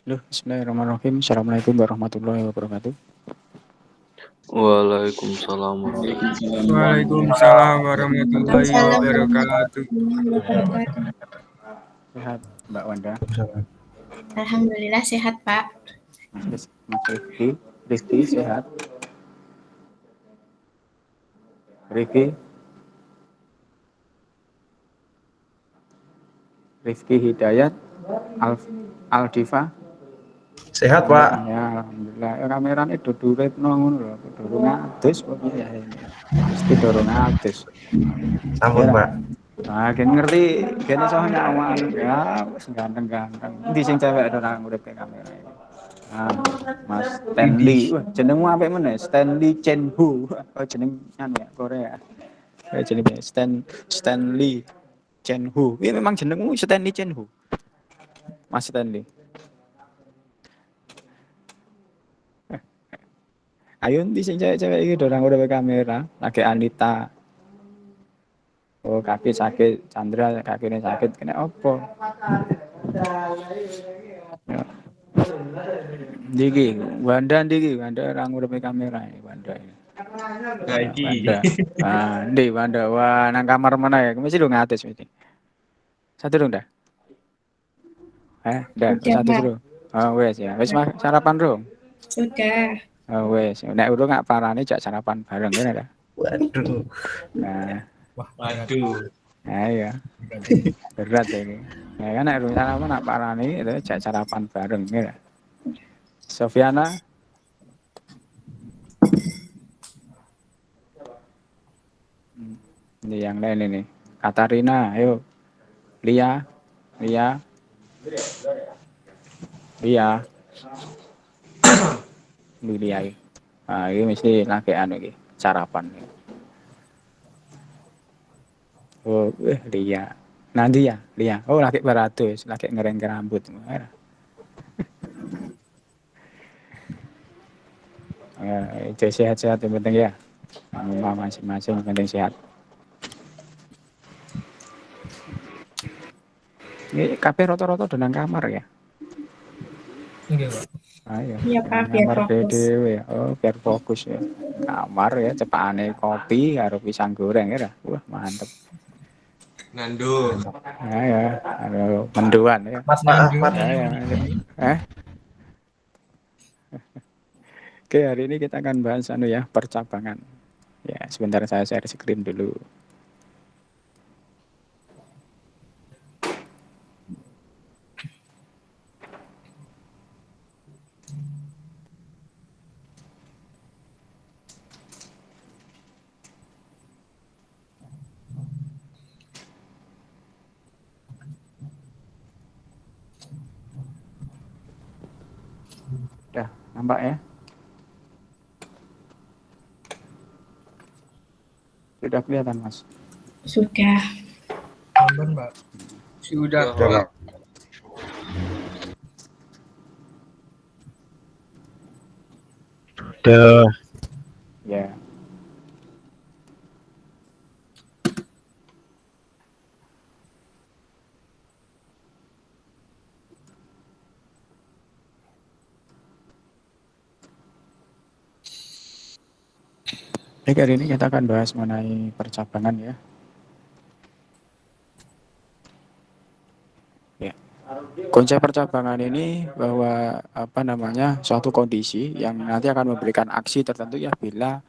Loh, bismillahirrahmanirrahim. Assalamualaikum warahmatullahi wabarakatuh. Waalaikumsalam warahmatullahi Waalaikumsalam warahmatullahi Waalaikumsalam wabarakatuh. warahmatullahi wabarakatuh. Sehat, Mbak Wanda. Alhamdulillah sehat, Pak. Mas Rifki. Rifki sehat. Rifki Hidayat. Aldiva. Sehat, Pak. Ya, alhamdulillah. Kamerane dudurit ngono lho, durung adus kok piye ya. Mesti durung adus. Sampun, Pak. Nah, ngerti kene iso nyawang ya, wis ganteng-ganteng. Endi sing cewek ora ngurip ke kamera iki. Nah, Mas Stanley. Wah, jenengmu apik meneh, Stanley Chen Hu. Oh, jeneng anu ya, Korea. Jenenge Stanley Chen Hu. Ini memang jenengmu Stanley Chen Hu. Mas Stanley. Ayo nanti sing cewek-cewek iki dorang udah kamera, lagi Anita. Oh, kaki sakit, Chandra kakinya sakit, kena opo? Ya. Diki, Wanda orang udah kamera ini, Wanda ini. Wanda. Ah, Wanda, wah, nang kamar mana ya? Mesti dong ngatis mesti. Satu dong dah. Dah, Sudah, satu Pak. dulu. Oh, wes ya. Wes sarapan dong. Sudah. Oh, wes. Nek udah nggak parane jak sarapan bareng kan ada. Waduh. Nah, Waduh. nah iya. Berat ya ini. Ya kan nek sarapan nak parane itu jak sarapan bareng ya. Sofiana. Ini yang lain ini. Katarina, ayo. Lia. Lia. Ah, ini mesti lagi anu iki, sarapan. Oh, Lia. Nanti ya, Lia. Oh, lagi beratus, lagi ngereng rambut. Sehat-sehat yang penting ya. Masing-masing yang penting sehat. Ini kabeh rata-rata dengan kamar ya. Enggak, Pak. Ayo. Iya, Pak, biar Kamar fokus. dewe. Oh, biar fokus ya. Kamar ya, cepane kopi karo pisang goreng ya. Wah, mantep. Nando. Ya, ada menduan ya. Mas, maaf, Mas. Ya. Oke, hari ini kita akan bahas percabangan. Ya, sebentar saya share screen dulu. Udah, nampak ya? Sudah kelihatan, Mas? Sudah. Sampun, Pak. Sudah, Pak. Sudah. Ya. Baik, hari ini kita akan bahas mengenai percabangan ya. Konsep percabangan ini bahwa suatu kondisi yang nanti akan memberikan aksi tertentu ya bila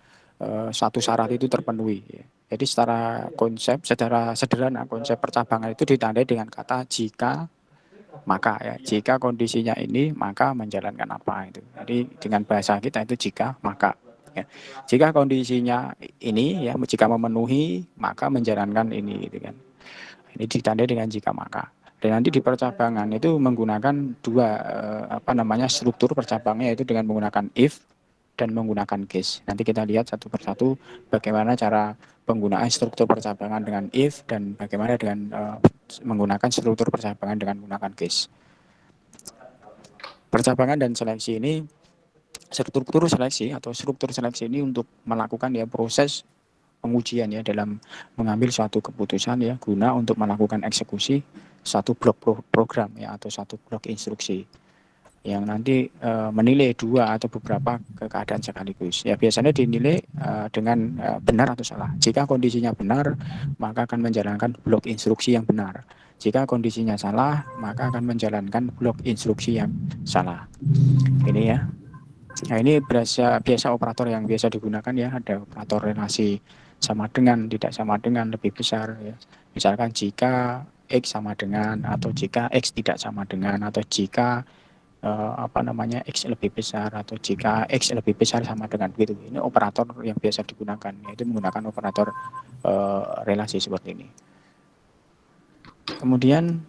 suatu syarat itu terpenuhi. Ya. Jadi secara sederhana konsep percabangan itu ditandai dengan kata jika maka ya. Jika kondisinya ini maka menjalankan apa itu. Jadi dengan bahasa kita itu jika maka. Ya. Jika kondisinya ini ya jika memenuhi maka menjalankan ini gitu kan. Ini ditandai dengan jika maka. Dan nanti di percabangan itu menggunakan dua struktur percabangnya yaitu dengan menggunakan if dan menggunakan case. Nanti kita lihat satu persatu bagaimana cara penggunaan struktur percabangan dengan if dan bagaimana dengan menggunakan struktur percabangan dengan menggunakan case. Percabangan dan seleksi ini struktur seleksi ini untuk melakukan proses pengujian dalam mengambil suatu keputusan guna untuk melakukan eksekusi satu blok program atau satu blok instruksi. yang nanti menilai dua atau beberapa keadaan sekaligus. Ya biasanya dinilai dengan benar atau salah. Jika kondisinya benar, maka akan menjalankan blok instruksi yang benar. Jika kondisinya salah, maka akan menjalankan blok instruksi yang salah. Ini ya. Nah, ini biasa operator yang biasa digunakan ya. Ada operator relasi sama dengan, tidak sama dengan, lebih besar ya. Misalkan jika X sama dengan, atau jika X tidak sama dengan, atau jika X lebih besar, atau jika X lebih besar sama dengan begitu. Ini operator yang biasa digunakan, yaitu menggunakan operator relasi seperti ini. Kemudian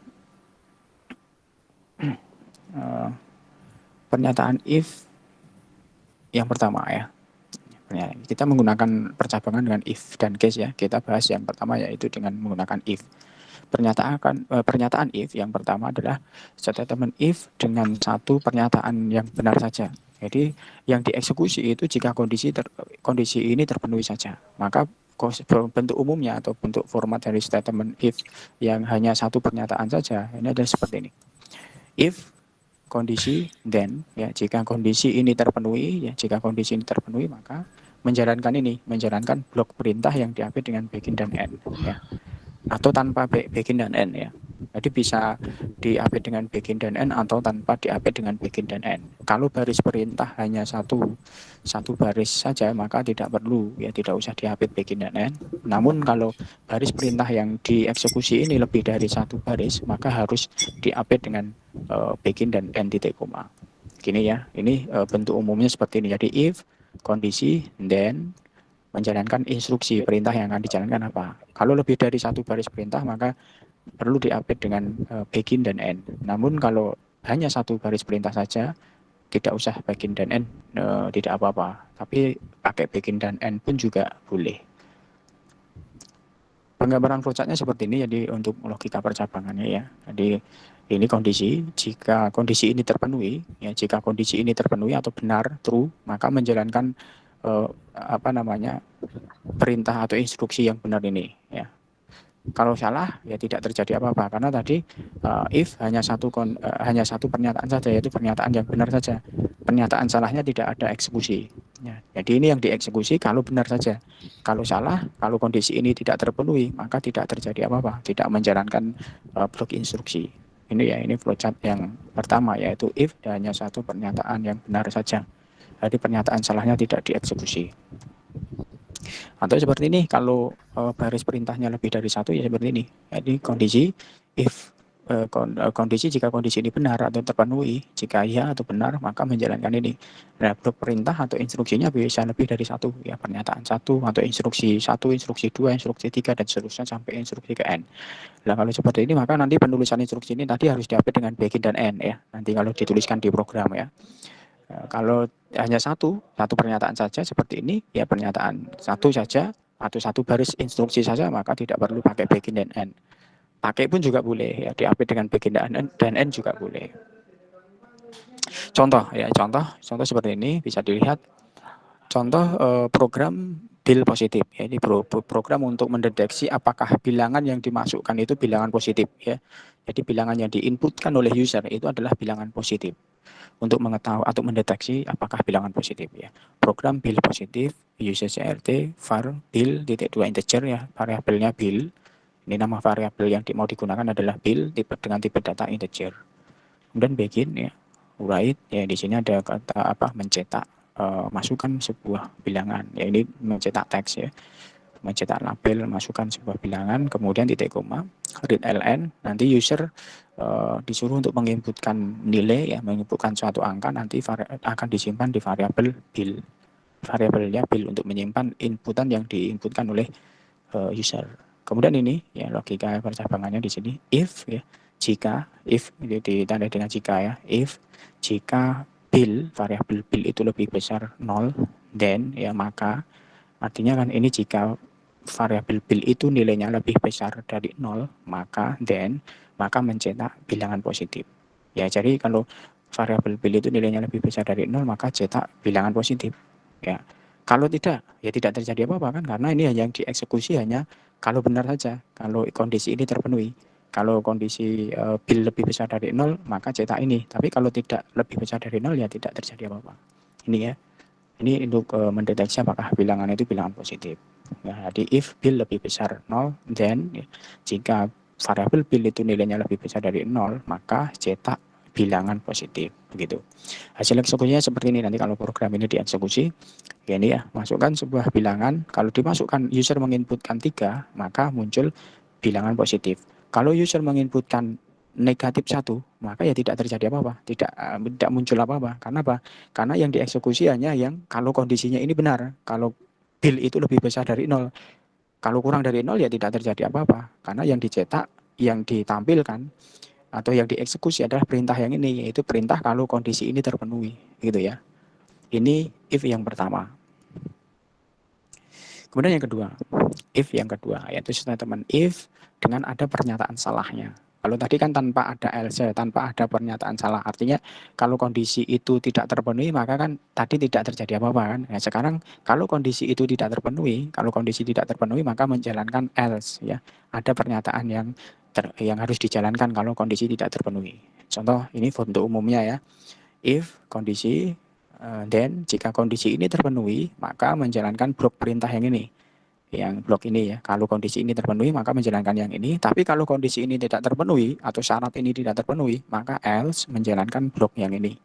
pernyataan if yang pertama ya. Kita menggunakan percabangan dengan if dan case ya. Kita bahas yang pertama yaitu dengan menggunakan if. Pernyataan if yang pertama adalah statement if dengan satu pernyataan yang benar saja. Jadi yang dieksekusi itu jika kondisi ini terpenuhi saja. Maka bentuk umumnya atau bentuk format dari statement if yang hanya satu pernyataan saja ini adalah seperti ini. If kondisi then ya, jika kondisi ini terpenuhi ya, jika kondisi ini terpenuhi maka menjalankan blok perintah yang diapit dengan begin dan end ya, atau tanpa begin dan end ya. Jadi bisa diapit dengan begin dan end atau tanpa diapit dengan begin dan end. Kalau baris perintah hanya satu baris saja maka tidak perlu ya, tidak usah diapit begin dan end. Namun kalau baris perintah yang dieksekusi ini lebih dari satu baris maka harus diapit dengan begin dan end titik koma. Gini ya, ini bentuk umumnya seperti ini. Jadi if kondisi then menjalankan instruksi perintah yang akan dijalankan apa. Kalau lebih dari satu baris perintah maka perlu diapit dengan begin dan end. Namun kalau hanya satu baris perintah saja tidak usah begin dan end, tidak apa-apa. Tapi pakai begin dan end pun juga boleh. Penggambaran flowchartnya seperti ini. Jadi untuk logika percabangannya ya. Jadi ini kondisi, jika kondisi ini terpenuhi ya, jika kondisi ini terpenuhi atau benar true maka menjalankan perintah atau instruksi yang benar ini ya. Kalau salah ya tidak terjadi apa-apa karena tadi if hanya satu pernyataan saja, yaitu pernyataan yang benar saja. Pernyataan salahnya tidak ada eksekusi. Ya, jadi ini yang dieksekusi kalau benar saja. Kalau salah, kalau kondisi ini tidak terpenuhi maka tidak terjadi apa-apa, tidak menjalankan blok instruksi. Ini ya, ini flowchart yang pertama yaitu if hanya satu pernyataan yang benar saja. Jadi pernyataan salahnya tidak dieksekusi. Atau seperti ini, kalau baris perintahnya lebih dari satu ya seperti ini. Jadi kondisi if kondisi jika kondisi ini benar atau terpenuhi, jika iya atau benar maka menjalankan ini. Nah, blok perintah atau instruksinya bisa lebih dari satu ya, pernyataan satu atau instruksi 2, instruksi 3 dan seterusnya sampai instruksi ke n. Nah, kalau seperti ini maka nanti penulisan instruksi ini tadi harus diapit dengan begin dan end ya. Nanti kalau dituliskan di program ya. Kalau hanya satu pernyataan saja seperti ini ya, pernyataan satu saja atau satu baris instruksi saja maka tidak perlu pakai begin dan end. Pakai pun juga boleh ya, diapit dengan begin dan end juga boleh. Contoh seperti ini bisa dilihat. Contoh program bil positif ya, ini program untuk mendeteksi apakah bilangan yang dimasukkan itu bilangan positif ya. Jadi bilangan yang diinputkan oleh user itu adalah bilangan positif. Untuk mengetahui atau mendeteksi apakah bilangan positif ya. Program bil positif users.crt var bil .2 integer ya, variabelnya bil. Ini nama variabel yang mau digunakan adalah bil dengan tipe data integer. Kemudian begin ya, write ya, di sini ada kata mencetak, masukkan sebuah bilangan ya, ini mencetak teks ya, mencetak label, masukkan sebuah bilangan, kemudian titik koma, read ln, nanti user disuruh untuk menginputkan nilai ya, menginputkan suatu angka, nanti akan disimpan di variabel bil, variabelnya bil untuk menyimpan inputan yang diinputkan oleh user. Kemudian ini ya logika percabangannya di sini, if ya, jika, if ditandai dengan jika ya, if jika bil, variabel bil itu lebih besar 0, then ya maka, artinya kan ini jika variabel bil itu nilainya lebih besar dari 0, maka then maka mencetak bilangan positif. Ya, jadi kalau variabel bil itu nilainya lebih besar dari 0 maka cetak bilangan positif. Ya. Kalau tidak, ya tidak terjadi apa-apa kan, karena ini yang dieksekusi hanya kalau benar saja, kalau kondisi ini terpenuhi. Kalau kondisi bil lebih besar dari 0, maka cetak ini. Tapi kalau tidak lebih besar dari 0, ya tidak terjadi apa-apa. Ini ya. Ini untuk mendeteksi apakah bilangan itu bilangan positif. Nah, jadi if bil lebih besar 0, then ya, jika variabel bil itu nilainya lebih besar dari 0, maka cetak bilangan positif. Begitu. Hasil eksekusinya seperti ini. Nanti kalau program ini dieksekusi, ya ini ya, masukkan sebuah bilangan. Kalau dimasukkan, user menginputkan 3, maka muncul bilangan positif. Kalau user menginputkan negatif 1, maka ya tidak terjadi apa-apa, tidak muncul apa-apa. Karena apa? Karena yang dieksekusi hanya yang kalau kondisinya ini benar, kalau bil itu lebih besar dari 0. Kalau kurang dari 0 ya tidak terjadi apa-apa. Karena yang dicetak, yang ditampilkan atau yang dieksekusi adalah perintah yang ini, yaitu perintah kalau kondisi ini terpenuhi, gitu ya. Ini if yang pertama. Kemudian yang kedua, if yang kedua, yaitu statement if dengan ada pernyataan salahnya. Kalau tadi kan tanpa ada else, tanpa ada pernyataan salah. Artinya kalau kondisi itu tidak terpenuhi, maka kan tadi tidak terjadi apa-apa kan. Nah, sekarang kalau kondisi itu tidak terpenuhi, maka menjalankan else ya. Ada pernyataan yang harus dijalankan kalau kondisi tidak terpenuhi. Contoh ini untuk umumnya ya. If kondisi then jika kondisi ini terpenuhi, maka menjalankan blok perintah yang ini. Yang blok ini ya, kalau kondisi ini terpenuhi maka menjalankan yang ini, tapi kalau kondisi ini tidak terpenuhi atau syarat ini tidak terpenuhi, maka else menjalankan blok yang ini,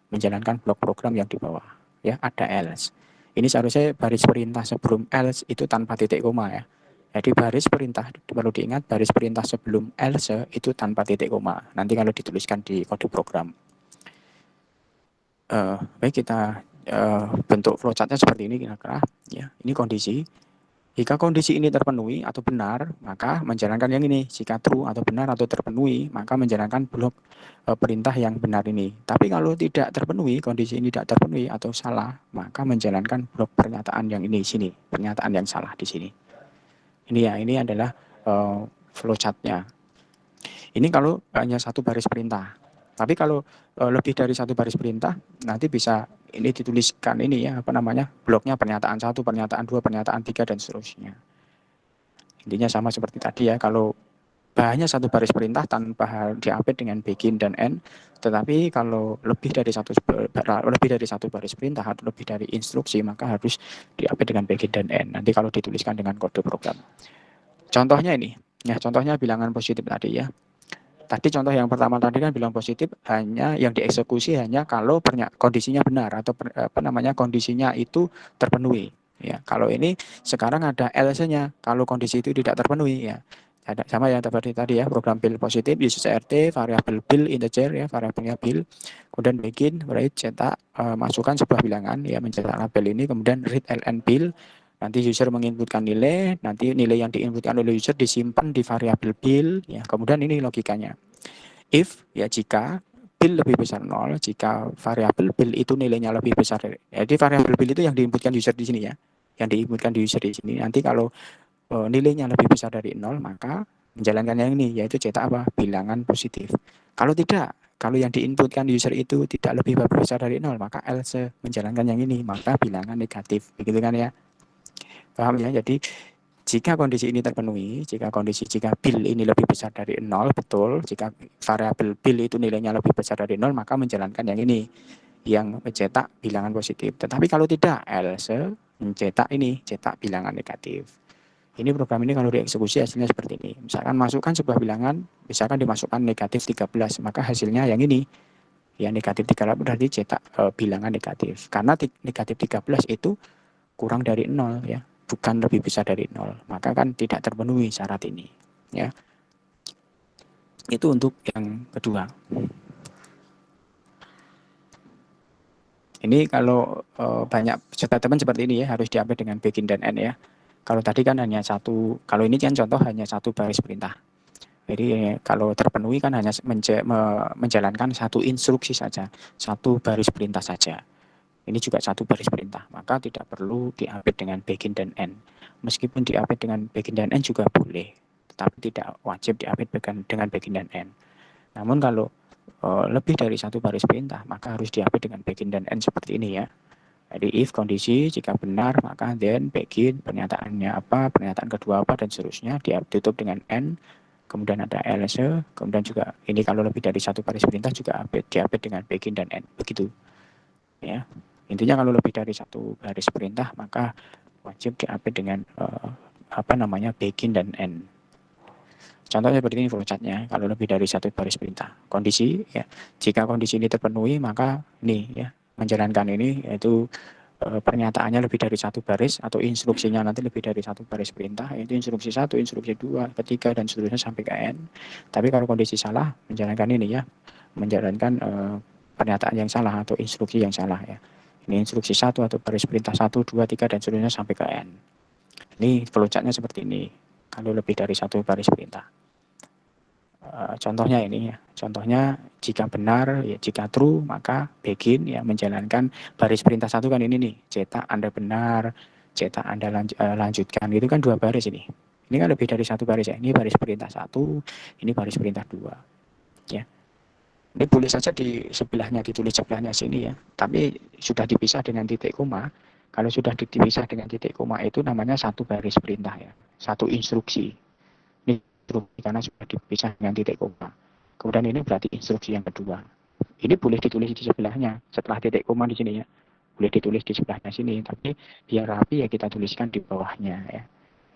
menjalankan blok program yang di bawah ya, ada else. Ini seharusnya baris perintah sebelum else itu tanpa titik koma ya. Jadi baris perintah, perlu diingat, baris perintah sebelum else itu tanpa titik koma, nanti kalau dituliskan di kode program. Baik, kita bentuk flowchartnya seperti ini kira-kira ya. Ini kondisi. Jika kondisi ini terpenuhi atau benar, maka menjalankan yang ini. Jika true atau benar atau terpenuhi, maka menjalankan blok perintah yang benar ini. Tapi kalau tidak terpenuhi, kondisi ini tidak terpenuhi atau salah, maka menjalankan blok pernyataan yang ini sini, pernyataan yang salah di sini. Ini ya, ini adalah flowchartnya. Ini kalau hanya satu baris perintah. Tapi kalau lebih dari satu baris perintah, nanti bisa ini dituliskan ini ya, bloknya pernyataan 1, pernyataan 2, pernyataan 3, dan seterusnya. Intinya sama seperti tadi ya, kalau hanya satu baris perintah tanpa diupdate dengan begin dan end, tetapi kalau lebih dari satu baris perintah atau lebih dari instruksi, maka harus diupdate dengan begin dan end. Nanti kalau dituliskan dengan kode program. Contohnya ini, ya contohnya bilangan positif tadi ya. Tadi contoh yang pertama tadi kan bilang positif hanya yang dieksekusi hanya kalau kondisinya benar atau kondisinya itu terpenuhi ya. Kalau ini sekarang ada else-nya kalau kondisi itu tidak terpenuhi ya. Sama yang seperti tadi ya, program bil positif use CRT, variabel bil integer ya, variabelnya bil, kemudian begin write cetak masukkan sebuah bilangan ya, mencetak label ini, kemudian read ln bil. Nanti user menginputkan nilai, nanti nilai yang diinputkan oleh user disimpan di variabel bil, ya. Kemudian ini logikanya. If, ya jika bil lebih besar 0, jika variabel bil itu nilainya lebih besar. Jadi variabel bil itu yang diinputkan user di sini ya. Yang diinputkan di user di sini. Nanti kalau nilainya lebih besar dari 0, maka menjalankan yang ini, yaitu cetak apa? Bilangan positif. Kalau tidak, kalau yang diinputkan user itu tidak lebih besar dari 0, maka else menjalankan yang ini, maka bilangan negatif. Begitu kan ya? Paham ya? Jadi jika kondisi ini terpenuhi, jika bil ini lebih besar dari 0, betul. Jika variabel bil itu nilainya lebih besar dari 0, maka menjalankan yang ini, yang mencetak bilangan positif. Tetapi kalau tidak, else mencetak ini, cetak bilangan negatif. Ini program ini kalau dieksekusi hasilnya seperti ini. Misalkan masukkan sebuah bilangan, misalkan dimasukkan negatif 13, maka hasilnya yang ini. Ya negatif 13 berarti cetak bilangan negatif. Karena negatif 13 itu kurang dari 0 ya. Bukan lebih besar dari 0, maka kan tidak terpenuhi syarat ini ya. Itu untuk yang kedua. Ini kalau banyak statement seperti ini ya, harus diupdate dengan begin dan end ya. Kalau tadi kan hanya satu, kalau ini kan contoh hanya satu baris perintah. Jadi kalau terpenuhi kan hanya menjalankan satu instruksi saja, satu baris perintah saja. Ini juga satu baris perintah, maka tidak perlu diupdate dengan begin dan end. Meskipun diupdate dengan begin dan end juga boleh, tetapi tidak wajib diupdate dengan begin dan end. Namun kalau lebih dari satu baris perintah, maka harus diupdate dengan begin dan end seperti ini ya. Jadi if kondisi jika benar, maka then begin, pernyataannya apa, pernyataan kedua apa, dan seterusnya, ditutup dengan end, kemudian ada else, kemudian juga ini kalau lebih dari satu baris perintah juga diupdate dengan begin dan end, begitu ya. Intinya kalau lebih dari satu baris perintah maka wajib diupdate dengan begin dan end. Contohnya seperti ini flowchartnya, kalau lebih dari satu baris perintah. Kondisi, ya, jika kondisi ini terpenuhi, maka ini ya, menjalankan ini yaitu pernyataannya lebih dari satu baris atau instruksinya nanti lebih dari satu baris perintah, yaitu instruksi 1, instruksi 2, ketiga, dan seterusnya sampai ke N. Tapi kalau kondisi salah, menjalankan ini ya, menjalankan pernyataan yang salah atau instruksi yang salah ya. Ini instruksi 1 atau baris perintah 1, 2, 3, dan seterusnya sampai ke N. Ini flowchartnya seperti ini. Kalau lebih dari satu baris perintah. Contohnya ini ya, contohnya jika benar ya, jika true maka begin ya menjalankan baris perintah 1 kan ini nih, cetak Anda benar, cetak Anda lanjutkan, itu kan 2 baris ini. Ini kan lebih dari 1 baris ya, ini baris perintah 1, ini baris perintah 2 ya. Ini boleh saja di sebelahnya ditulis sebelahnya sini ya, tapi sudah dipisah dengan titik koma. Kalau sudah dipisah dengan titik koma itu namanya satu baris perintah ya, satu instruksi. Ini instruksi karena sudah dipisah dengan titik koma. Kemudian ini berarti instruksi yang kedua. Ini boleh ditulis di sebelahnya setelah titik koma di sini ya. Boleh ditulis di sebelahnya sini, tapi biar rapi ya kita tuliskan di bawahnya ya.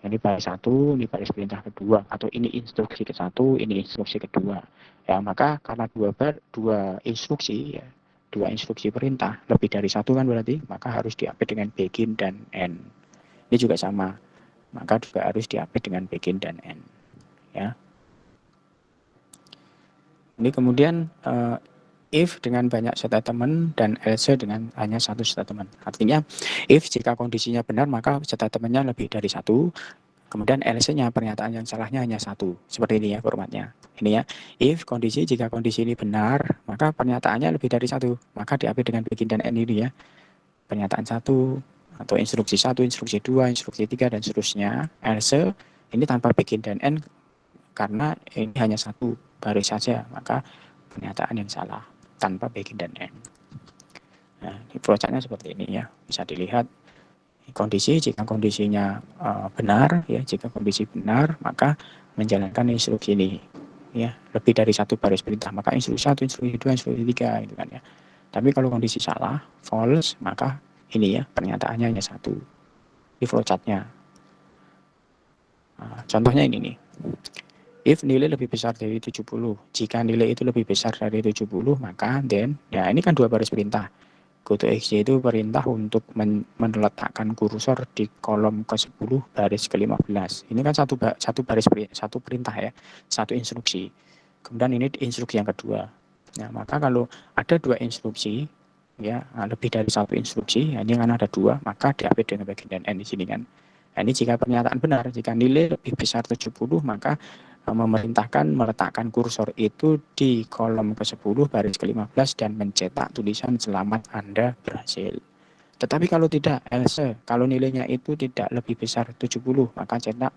Ini baris 1, ini baris perintah kedua, atau ini instruksi ke-1, ini instruksi kedua. Ya, maka karena dua instruksi ya, 2 instruksi perintah, lebih dari 1 kan berarti, maka harus diupdate dengan begin dan end. Ini juga sama, maka juga harus diupdate dengan begin dan end. Ya. Ini kemudian if dengan banyak statement dan else dengan hanya satu statement. Artinya if jika kondisinya benar maka statementnya lebih dari 1. Kemudian else-nya pernyataan yang salahnya hanya 1. Seperti ini ya formatnya. Ini ya, if kondisi, jika kondisi ini benar, maka pernyataannya lebih dari 1. Maka diupdate dengan begin dan end ini ya. Pernyataan 1, atau instruksi 1, instruksi 2, instruksi 3, dan seterusnya. Else, ini tanpa begin dan end, karena ini hanya 1 baris saja. Maka pernyataan yang salah, tanpa begin dan end. Nah, ini flowchartnya seperti ini ya. Bisa dilihat. Kondisi, jika kondisinya benar ya, jika kondisi benar maka menjalankan instruksi ini ya, lebih dari 1 baris perintah maka instruksi 1, instruksi 2, instruksi 3 gitu kan ya. Tapi kalau kondisi salah, false, maka ini ya pernyataannya hanya 1. Di flowchartnya. Contohnya ini nih. If nilai lebih besar dari 70, jika nilai itu lebih besar dari 70 maka then, ya ini kan 2 baris perintah. GoToExec itu perintah untuk meletakkan kursor di kolom ke-10 baris ke-15. Ini kan satu perintah ya, satu instruksi. Kemudian ini instruksi yang kedua. Nah, maka kalau ada 2 instruksi ya, lebih dari 1 instruksi, ya, ini kan ada 2, maka diupdate dengan bagian dan end di sini kan. Nah, ini jika pernyataan benar, jika nilai lebih besar 70 maka memerintahkan meletakkan kursor itu di kolom ke-10 baris ke-15 dan mencetak tulisan selamat Anda berhasil. Tetapi kalau tidak, else, kalau nilainya itu tidak lebih besar 70 maka cetak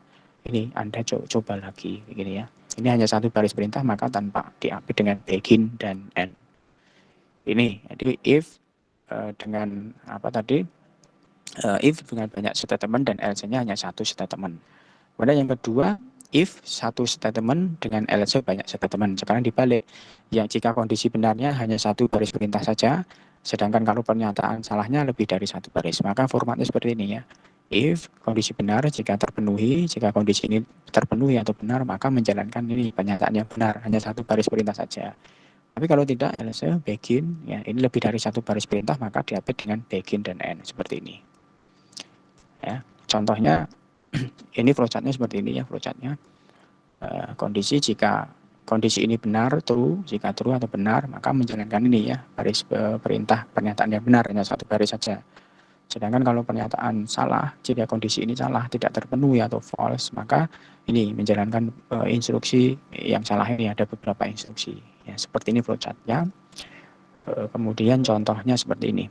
ini Anda coba lagi begini ya. Ini hanya 1 baris perintah maka tanpa diupdate dengan begin dan end. Ini jadi if dengan apa tadi? If dengan banyak statement dan else-nya hanya 1 statement. Kemudian yang kedua, if 1 statement dengan else banyak statement. Sekarang dibalik, yang jika kondisi benarnya hanya 1 baris perintah saja, sedangkan kalau pernyataan salahnya lebih dari 1 baris, maka formatnya seperti ini ya. If kondisi benar, jika terpenuhi, jika kondisi ini terpenuhi atau benar, maka menjalankan ini pernyataan yang benar, hanya 1 baris perintah saja. Tapi kalau tidak, else, begin, ya ini lebih dari 1 baris perintah, maka diupdate dengan begin dan end, seperti ini. Ya, contohnya, ini flowchartnya seperti ini ya flowchartnya. Kondisi jika kondisi ini benar true, jika true atau benar maka menjalankan ini ya baris perintah pernyataan yang benar hanya 1 baris saja. Sedangkan kalau pernyataan salah, jika kondisi ini salah tidak terpenuhi atau false maka ini menjalankan instruksi yang salah ini ada beberapa instruksi ya seperti ini flowchartnya. Kemudian contohnya seperti ini.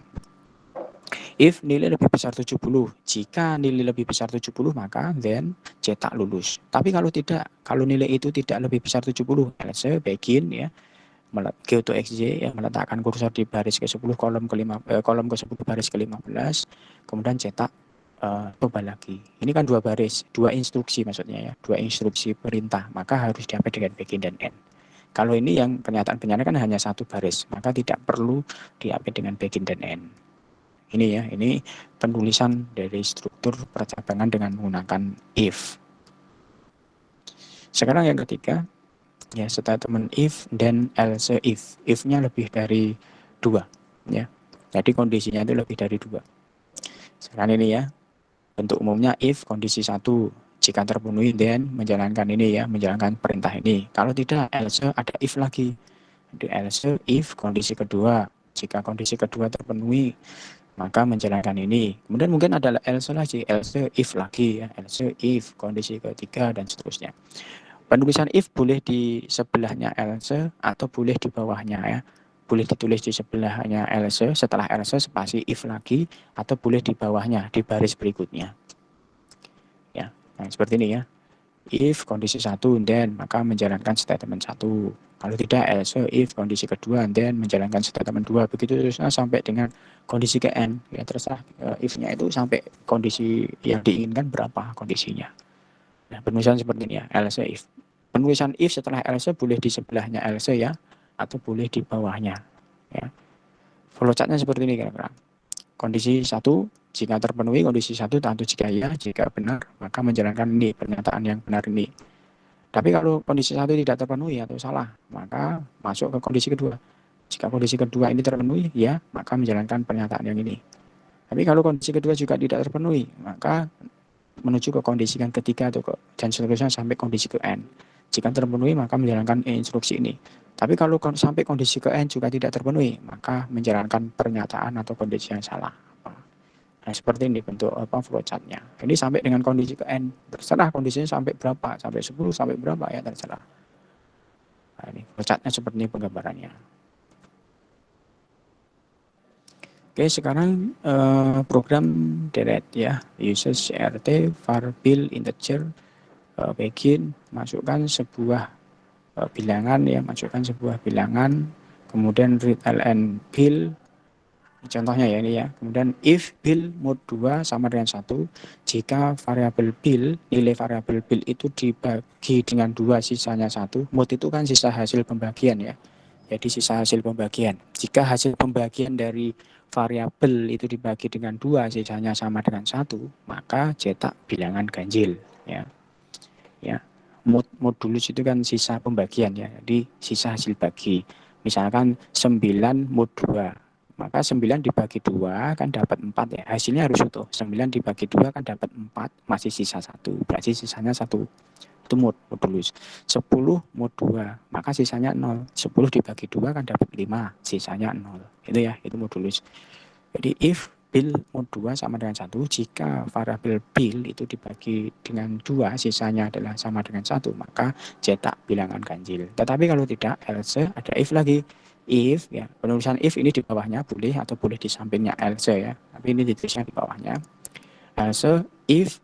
If nilai lebih besar 70, jika nilai lebih besar 70 maka then cetak lulus. Tapi kalau tidak, kalau nilai itu tidak lebih besar 70, else begin ya, GoToExec ya, meletakkan kursor di baris ke-10 kolom ke-10 baris ke-15, kemudian cetak coba lagi. Ini kan 2 baris, 2 instruksi maksudnya ya, 2 instruksi perintah, maka harus diapit dengan begin dan end. Kalau ini yang pernyataan benyana kan hanya 1 baris, maka tidak perlu diapit dengan begin dan end. Ini ya, ini penulisan dari struktur percabangan dengan menggunakan if. Sekarang yang ketiga, ya statement if dan else if. If-nya lebih dari 2, ya. Jadi kondisinya itu lebih dari 2. Sekarang ini ya, bentuk umumnya if kondisi 1 jika terpenuhi then menjalankan ini ya, menjalankan perintah ini. Kalau tidak else ada if lagi. Jadi else if kondisi kedua, jika kondisi kedua terpenuhi maka menjalankan ini. Kemudian mungkin ada else lagi, else if lagi ya, else if kondisi ketiga dan seterusnya. Penulisan if boleh di sebelahnya else atau boleh di bawahnya ya. Boleh ditulis di sebelahnya else, setelah else spasi if lagi, atau boleh di bawahnya, di baris berikutnya. Ya, nah seperti ini ya. If kondisi 1 then maka menjalankan statement 1. Kalau tidak else if kondisi kedua then menjalankan statement 2. Begitu terusnya sampai dengan kondisi ke n. Ya terserah if-nya itu sampai kondisi yang diinginkan berapa kondisinya. Nah, penulisan seperti ini ya, else if. Penulisan if setelah else boleh di sebelahnya else ya, atau boleh di bawahnya. Ya. Flowchartnya seperti ini kira-kira. Kondisi 1, jika terpenuhi kondisi 1 tentu jika ya, jika benar, maka menjalankan ini, pernyataan yang benar ini. Tapi kalau kondisi 1 tidak terpenuhi atau salah, maka masuk ke kondisi kedua. Jika kondisi kedua ini terpenuhi, ya, maka menjalankan pernyataan yang ini. Tapi kalau kondisi kedua juga tidak terpenuhi, maka menuju ke kondisi yang ketiga atau dan seterusnya sampai kondisi ke n. Jika terpenuhi maka menjalankan instruksi ini. Tapi kalau sampai kondisi ke n juga tidak terpenuhi, maka menjalankan pernyataan atau kondisi yang salah. Nah, seperti ini bentuk flowchartnya. Ini sampai dengan kondisi ke n, terserah kondisinya sampai berapa, sampai 10, sampai berapa ya terserah. Nah, ini flowchartnya seperti ini penggambarannya. Oke, sekarang program deret ya, uses CRT var-bil integer begin, masukkan sebuah bilangan ya, masukkan sebuah bilangan, kemudian read ln bil, contohnya ya ini ya, kemudian if bil mod 2 sama dengan 1, jika variabel bil, nilai variabel bil itu dibagi dengan 2 sisanya 1, mod itu kan sisa hasil pembagian ya, jadi sisa hasil pembagian. Jika hasil pembagian dari variabel itu dibagi dengan 2 sisanya sama dengan 1, maka cetak bilangan ganjil ya. Ya, modulus itu kan sisa pembagian ya, jadi sisa hasil bagi. Misalkan 9 mod 2, maka 9 dibagi 2 kan dapat 4 ya, hasilnya harus utuh. 9 dibagi 2 kan dapat 4, masih sisa 1, berarti sisanya 1. Itu modulus. 10 mod 2, maka sisanya 0. 10 dibagi 2 kan dapat 5, sisanya 0. Itu ya, itu modulus. Jadi if bil mod 2 sama dengan 1, jika variabel bil itu dibagi dengan 2 sisanya adalah sama dengan 1, maka cetak bilangan ganjil. Tetapi kalau tidak, else ada if lagi. If ya, penulisan if ini di bawahnya boleh atau boleh di sampingnya else ya, tapi ini ditulisnya di bawahnya. Else if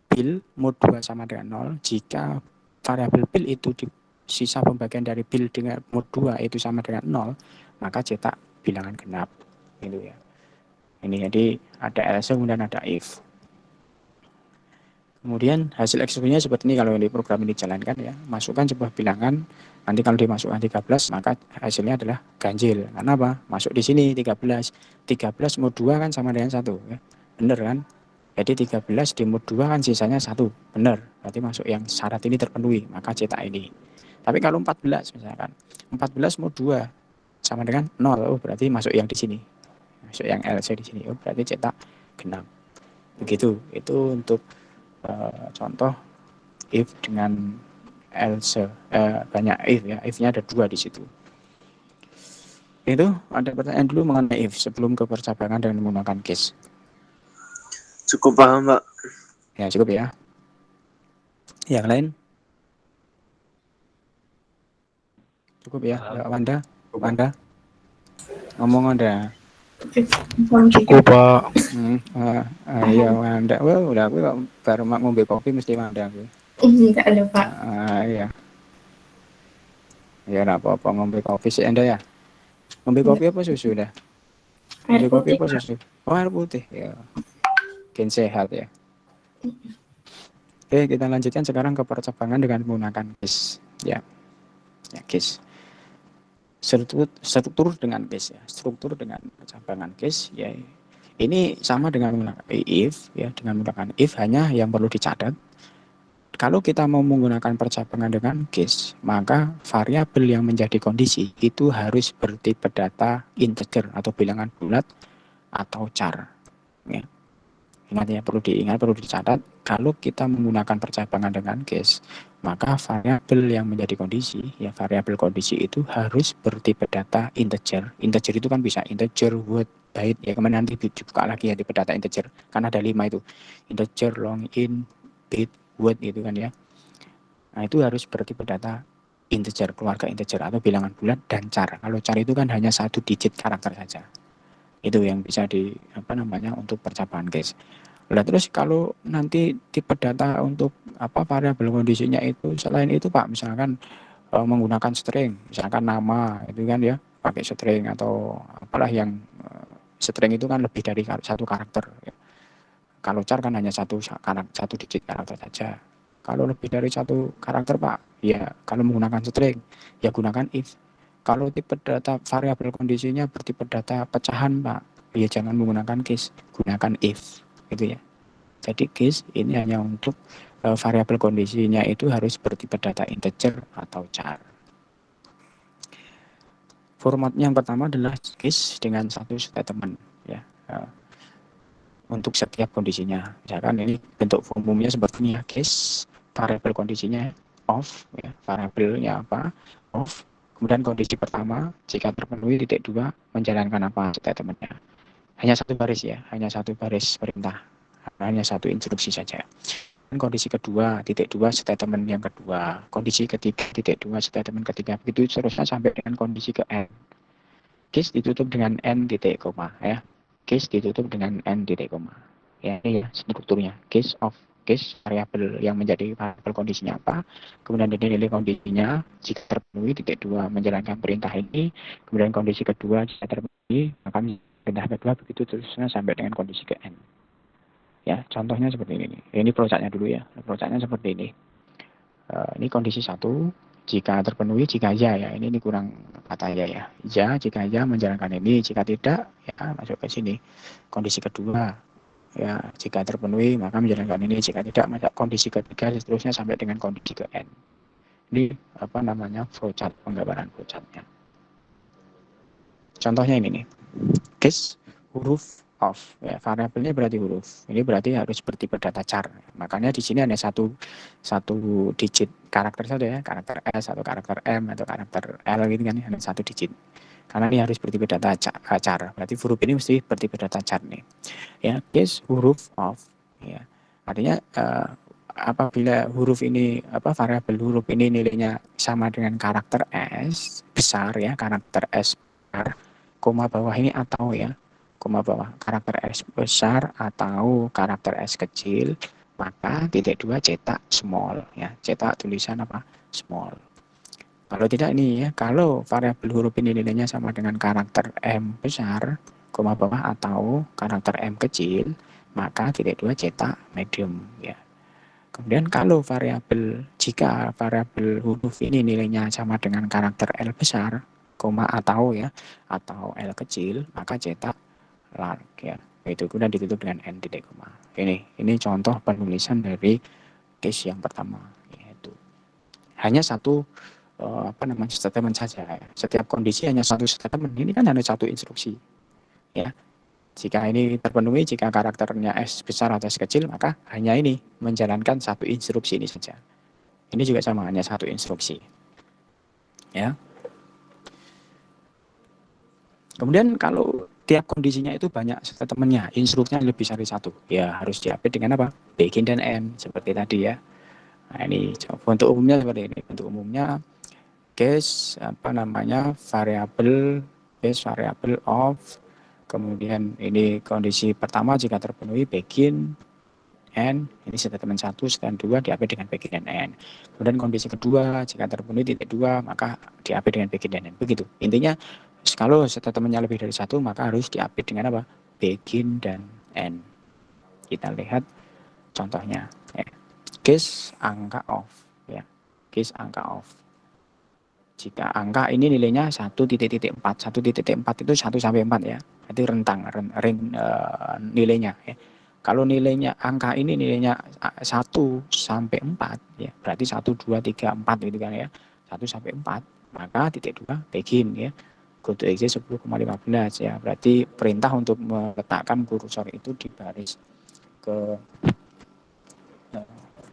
bil mod 2 sama dengan 0, jika variabel bil itu di sisa pembagian dari bil dengan mod 2 itu sama dengan 0, maka cetak bilangan genap. Gitu ya. Ini jadi ada else kemudian ada if. Kemudian hasil eksekusinya seperti ini kalau di program ini dijalankan ya. Masukkan sebuah bilangan, nanti kalau dimasukkan 13 maka hasilnya adalah ganjil. Karena apa? Masuk di sini 13. 13 mod 2 kan sama dengan 1 ya. Benar kan? Jadi 13 di mod 2 kan sisanya 1. Benar. Berarti masuk yang syarat ini terpenuhi, maka cetak ini. Tapi kalau 14 misalkan, 14 mod 2 sama dengan 0, oh berarti masuk yang di sini. Masuk yang LC di sini, oh berarti cetak genap. Begitu, itu untuk contoh if dengan else, banyak if ya, if-nya ada 2 di situ. Itu ada pertanyaan dulu mengenai if sebelum ke percabangan dengan menggunakan case. Cukup paham, Pak. Ya cukup ya. Yang lain? Cukup ya, Wanda? Wanda? Ngomong Anda. Cukup, Pak. Iya Wanda. Wah, udah aku baru ngombe kopi mesti Wanda aku. Enggak lupa. Iya. Ya enggak apa-apa ngombe kopi sih Anda ya. Ngombe kopi apa susu dah? Ngombe kopi apa susu? Oh, air putih. Ya. gen sehat ya. Oke, kita lanjutkan sekarang ke percabangan dengan menggunakan case ya. Ya, case. Struktur dengan case ya. Struktur dengan percabangan case ya. Ini sama dengan menggunakan if ya, dengan menggunakan if hanya yang perlu dicatat. Kalau kita mau menggunakan percabangan dengan case, maka variabel yang menjadi kondisi itu harus bertipe data integer atau bilangan bulat atau char. Ya. Ingat ya, perlu diingat, perlu dicatat. Kalau kita menggunakan percabangan dengan case, maka variabel yang menjadi kondisi, ya variabel kondisi itu harus bertipe data integer. Integer itu kan bisa integer, word, byte. Ya kemarin nanti dibuka lagi ya tipe data integer, karena ada 5 itu. Integer, long, int, bit, word itu kan ya. Nah itu harus bertipe data integer, keluarga integer atau bilangan bulat dan char. Kalau char itu kan hanya 1 digit karakter saja. Itu yang bisa untuk percabangan case. Nah, terus kalau nanti tipe data untuk variabel kondisinya itu selain itu Pak, misalkan menggunakan string, misalkan nama itu kan ya pakai string atau apalah yang string itu kan lebih dari 1 karakter ya. Kalau char kan hanya 1 digit karakter saja. Kalau lebih dari 1 karakter Pak, ya kalau menggunakan string ya gunakan if. Kalau tipe data variabel kondisinya bertipe data pecahan Pak, ya jangan menggunakan case, gunakan if gitu ya. Jadi case ini hanya untuk variabel kondisinya itu harus bertipe data integer atau char. Formatnya yang pertama adalah case dengan 1 statement ya. Untuk setiap kondisinya. Misalkan ini bentuk umumnya seperti ini ya, case variabel kondisinya off ya, variabelnya apa? Off. Kemudian kondisi pertama, jika terpenuhi titik 2, menjalankan apa statementnya. Hanya 1 baris ya, hanya 1 baris perintah. Hanya 1 instruksi saja. Dan kondisi kedua, titik 2, statement yang kedua. Kondisi ketiga, titik 2, statement ketiga. Begitu seterusnya sampai dengan kondisi ke n. Case ditutup dengan n titik koma ya. Case ditutup dengan n titik koma. Ya, ini ya strukturnya. Case of case variabel yang menjadi variabel kondisinya apa, kemudian nilai kondisinya jika terpenuhi titik 2 menjalankan perintah ini, kemudian kondisi kedua jika terpenuhi maka perintah kedua begitu terusnya sampai dengan kondisi ke n. Ya, contohnya seperti ini. Ini flowchart-nya dulu ya. Flowchart-nya seperti ini. Ini kondisi 1 jika terpenuhi, jika ya ini kurang kata ya. Ya jika ya menjalankan ini, jika tidak ya masuk ke sini. Kondisi kedua ya jika terpenuhi maka menjalankan ini, jika tidak maka kondisi ketiga seterusnya sampai dengan kondisi ke n. Ini flowchart, penggambaran flowchart-nya. Contohnya ini nih. Case huruf of ya, variabelnya berarti huruf. Ini berarti harus bertipe data char. Makanya di sini hanya satu digit karakter saja ya, karakter S atau karakter M atau karakter L gitu kan, hanya 1 digit. Karena ini harus bertipe data char. Berarti huruf ini mesti bertipe data char nih. Ya, case huruf of ya. Artinya apabila huruf ini variabel huruf ini nilainya sama dengan karakter S besar ya, karakter S besar, koma bawah ini atau ya, koma bawah karakter S besar atau karakter S kecil, maka titik 2 cetak small ya, cetak tulisan small. Kalau tidak ini ya, kalau variabel huruf ini nilainya sama dengan karakter M besar, koma bawah atau karakter M kecil, maka titik 2 cetak medium ya. Kemudian kalau jika variabel huruf ini nilainya sama dengan karakter L besar, koma atau ya, atau L kecil, maka cetak large ya. Itu kemudian ditutup dengan n titik koma. Ini contoh penulisan dari case yang pertama, yaitu hanya 1 statement saja ya. Setiap kondisi hanya 1 statement. Ini kan hanya 1 instruksi ya. Jika ini terpenuhi, jika karakternya S besar atau S kecil, maka hanya ini menjalankan 1 instruksi ini saja. Ini juga sama, hanya 1 instruksi ya. Kemudian kalau tiap kondisinya itu banyak statementnya, instruksinya lebih dari 1, ya harus diupdate dengan apa? Begin dan end seperti tadi ya. Nah ini untuk umumnya seperti ini. Untuk umumnya case variabel of, kemudian ini kondisi pertama jika terpenuhi begin and, ini statement 1, statement 2 diupdate dengan begin dan end. Kemudian kondisi kedua jika terpenuhi titik 2 maka diupdate dengan begin dan end. Begitu. Intinya kalau statementnya lebih dari 1 maka harus diupdate dengan apa? Begin dan end. Kita lihat contohnya. Ya. Case angka off. Ya. Case angka off. Jika angka ini nilainya 1,4. 1,4 itu 1 sampai 4 ya. Itu rentang nilainya ya. Kalau nilainya angka ini nilainya 1 sampai 4 ya, berarti 1 2 3 4 gitu kan ya. 1 sampai 4, maka titik 2 begin ya. Go to exit 10,15 ya. Berarti perintah untuk meletakkan kursor itu di baris ke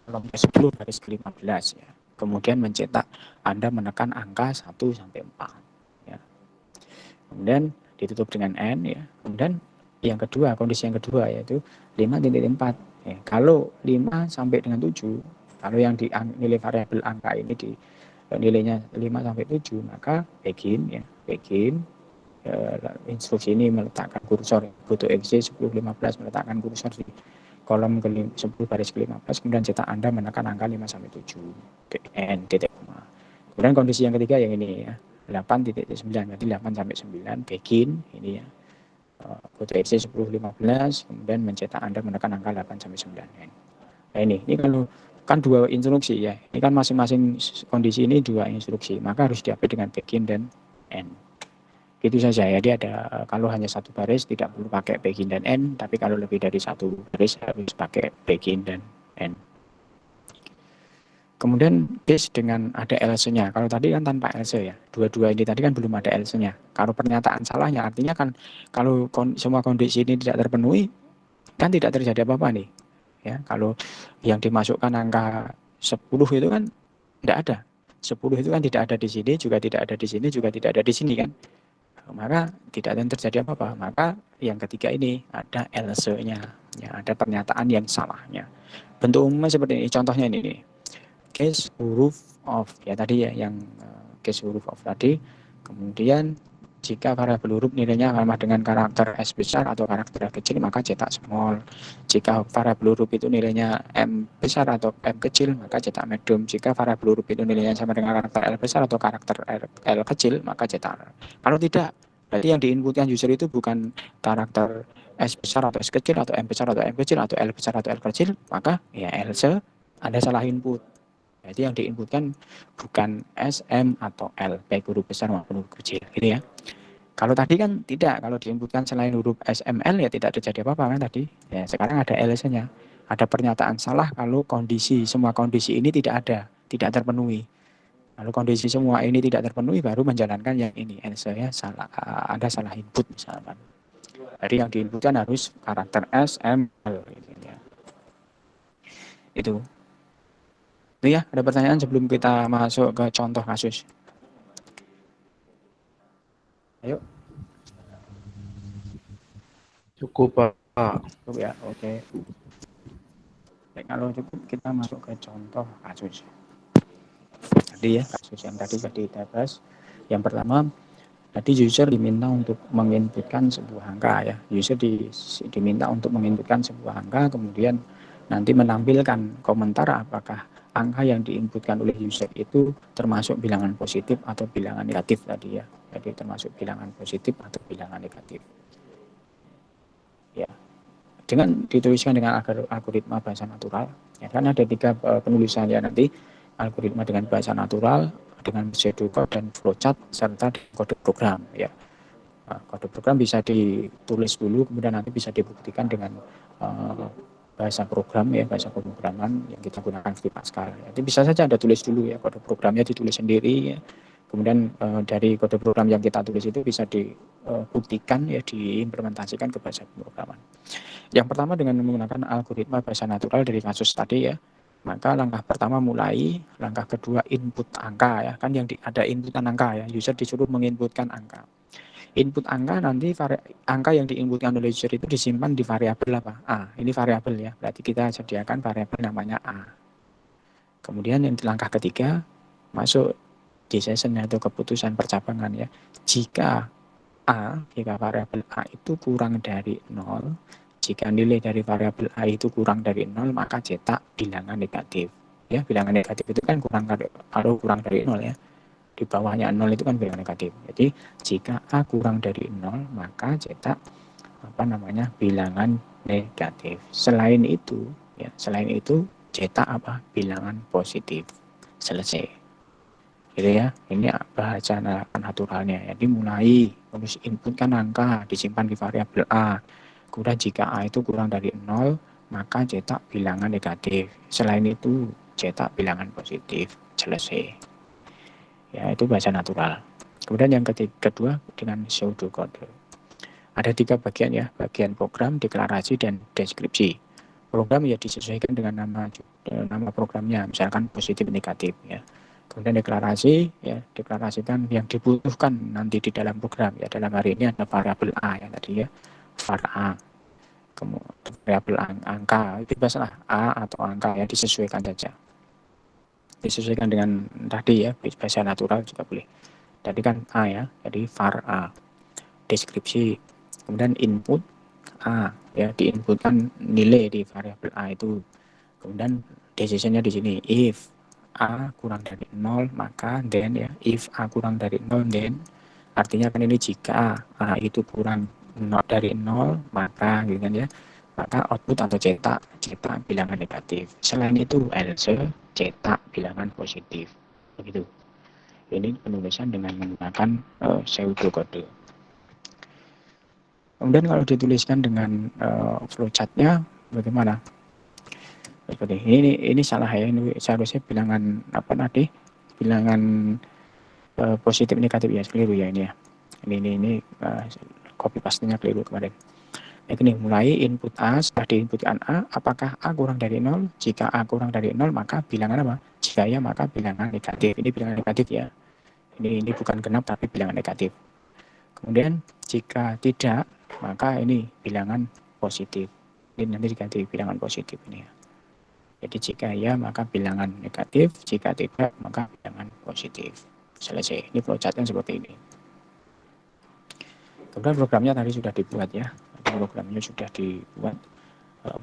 kolom 10 baris ke-15 ya. Kemudian mencetak Anda menekan angka 1 sampai 4 ya. Kemudian ditutup dengan N ya. Kemudian yang kedua, kondisi yang kedua yaitu 5.4 ya. Kalau 5 sampai dengan 7, kalau yang di nilai variabel angka ini di nilainya 5 sampai 7, maka begin ya, begin instruksi ini meletakkan kursor go to exit 10.15 meletakkan kursor di kolom 10 baris ke-15, kemudian cetak Anda menekan angka 5 sampai 7 N titik koma. Kemudian kondisi yang ketiga yang ini ya, 8.9 berarti 8 sampai 9 begin ini ya. Go to exit 10.15 kemudian mencetak Anda menekan angka 8 sampai 9 N. Nah ini kalau kan dua instruksi ya. Ini kan masing-masing kondisi ini dua instruksi, maka harus diapit dengan begin dan N. Itu saja ya. Jadi ada kalau hanya satu baris tidak perlu pakai begin dan N, tapi kalau lebih dari satu baris harus pakai begin dan N. Kemudian case dengan ada else-nya. Kalau tadi kan tanpa else ya. Dua-dua ini tadi kan belum ada else-nya. Kalau pernyataan salahnya artinya kan kalau semua kondisi ini tidak terpenuhi kan tidak terjadi apa-apa nih. Ya, kalau yang dimasukkan angka 10 itu kan tidak ada. 10 itu kan tidak ada di sini, juga tidak ada di sini, juga tidak ada di sini kan. Maka tidak akan terjadi apa-apa. Maka yang ketiga ini ada else-nya, ya, ada pernyataan yang salahnya. Bentuk umumnya seperti ini, contohnya ini nih. Case huruf of, ya tadi ya yang case huruf of tadi. Kemudian jika variabel huruf nilainya sama dengan karakter S besar atau karakter F kecil, maka cetak small. Jika variabel huruf itu nilainya M besar atau M kecil, maka cetak medium. Jika variabel huruf itu nilainya sama dengan karakter L besar atau karakter L kecil, maka cetak. Kalau tidak, berarti yang diinputkan user itu bukan karakter S besar atau S kecil, atau M besar atau M kecil, atau L besar atau L kecil, maka ya else Anda salah input. Jadi yang diinputkan bukan S, M, atau L, baik huruf besar maupun huruf kecil, gitu ya. Kalau tadi kan tidak, kalau diinputkan selain huruf S, M, L ya tidak terjadi apa-apa kan tadi. Ya, sekarang ada else-nya. Ada pernyataan salah kalau semua kondisi ini tidak ada, tidak terpenuhi. Kalau kondisi semua ini tidak terpenuhi baru menjalankan yang ini, else ya salah, ada salah input misalkan. Jadi yang diinputkan harus karakter S, M, L, gitu ya. Itu ya, ada pertanyaan sebelum kita masuk ke contoh kasus. Ayo. Cukup, Pak. Cukup ya, oke. Baik, kalau cukup kita masuk ke contoh kasus. Tadi ya, kasus yang tadi sudah kita bahas. Yang pertama, tadi user diminta untuk menginputkan sebuah angka ya. User diminta untuk menginputkan sebuah angka, kemudian nanti menampilkan komentar apakah angka yang diinputkan oleh user itu termasuk bilangan positif atau bilangan negatif tadi ya. Jadi termasuk bilangan positif atau bilangan negatif. Ya. Dengan dituliskan dengan algoritma bahasa natural, ya kan ada 3 penulisan ya nanti, algoritma dengan bahasa natural, dengan pseudocode dan flowchart serta kode program ya. Kode program bisa ditulis dulu kemudian nanti bisa dibuktikan dengan bahasa program ya, bahasa pemrograman yang kita gunakan di Pascal. Jadi bisa saja Anda tulis dulu ya, kode programnya ditulis sendiri ya. Kemudian dari kode program yang kita tulis itu bisa dibuktikan ya, diimplementasikan ke bahasa pemrograman. Yang pertama dengan menggunakan algoritma bahasa natural dari kasus tadi ya. Maka langkah pertama mulai, langkah kedua input angka ya. Kan yang ada inputan angka ya, user disuruh menginputkan angka. Input angka nanti angka yang diinputkan oleh user itu disimpan di variabel apa? A. Ini variabel ya. Berarti kita sediakan variabel namanya A. Kemudian yang di langkah ketiga masuk decision atau keputusan percabangan ya. Jika variabel A itu kurang dari 0, jika nilai dari variabel A itu kurang dari 0, maka cetak bilangan negatif. Ya, bilangan negatif itu kan kurang dari 0 ya. Di bawahnya 0 itu kan bilangan negatif. Jadi jika A kurang dari 0 maka cetak bilangan negatif. Selain itu, ya, selain itu cetak apa? Bilangan positif. Selesai. Gitu ya. Ini bahasa naturalnya. Jadi mulai terus inputkan angka disimpan di variabel A. Kemudian jika A itu kurang dari 0, maka cetak bilangan negatif. Selain itu cetak bilangan positif. Selesai. Ya, itu bahasa natural. Kemudian yang kedua dengan pseudocode. Ada 3 bagian ya, bagian program, deklarasi, dan deskripsi. Program ya disesuaikan dengan nama programnya, misalkan positif negatif ya. Kemudian deklarasi ya, deklarasikan yang dibutuhkan nanti di dalam program ya. Dalam hari ini ada variabel A ya tadi ya, var A. Kemudian variabel angka itu biasalah A atau angka ya, disesuaikan saja. Disesuaikan dengan tadi ya, bahasa natural juga boleh. Tadi kan A ya, jadi var A. Deskripsi, kemudian input A ya, diinputkan nilai di variabel A itu. Kemudian decisionnya di sini if A kurang dari 0 maka then ya, if A kurang dari 0 then artinya kan ini jika A itu kurang dari 0 maka gitu kan ya, maka output atau cetak bilangan negatif. Selain itu else cetak bilangan positif. Begitu. Ini penulisan dengan menggunakan pseudocode. Kemudian kalau dituliskan dengan flowchartnya bagaimana? Seperti ini salah ya, ini seharusnya bilangan apa tadi? Bilangan positif negatif ya, keliru ya ini ya. Ini copy paste-nya keliru kemarin. Ini mulai input A, setelah diinputkan A, apakah A kurang dari 0? Jika A kurang dari 0 maka bilangan apa? Jika ya maka bilangan negatif. Ini bilangan negatif ya. Ini bukan genap tapi bilangan negatif. Kemudian jika tidak maka ini bilangan positif. Ini nanti diganti bilangan positif ini ya. Jadi jika ya maka bilangan negatif, jika tidak maka bilangan positif. Selesai. Ini flowchartnya seperti ini. Kemudian programnya tadi sudah dibuat ya. Programnya sudah dibuat.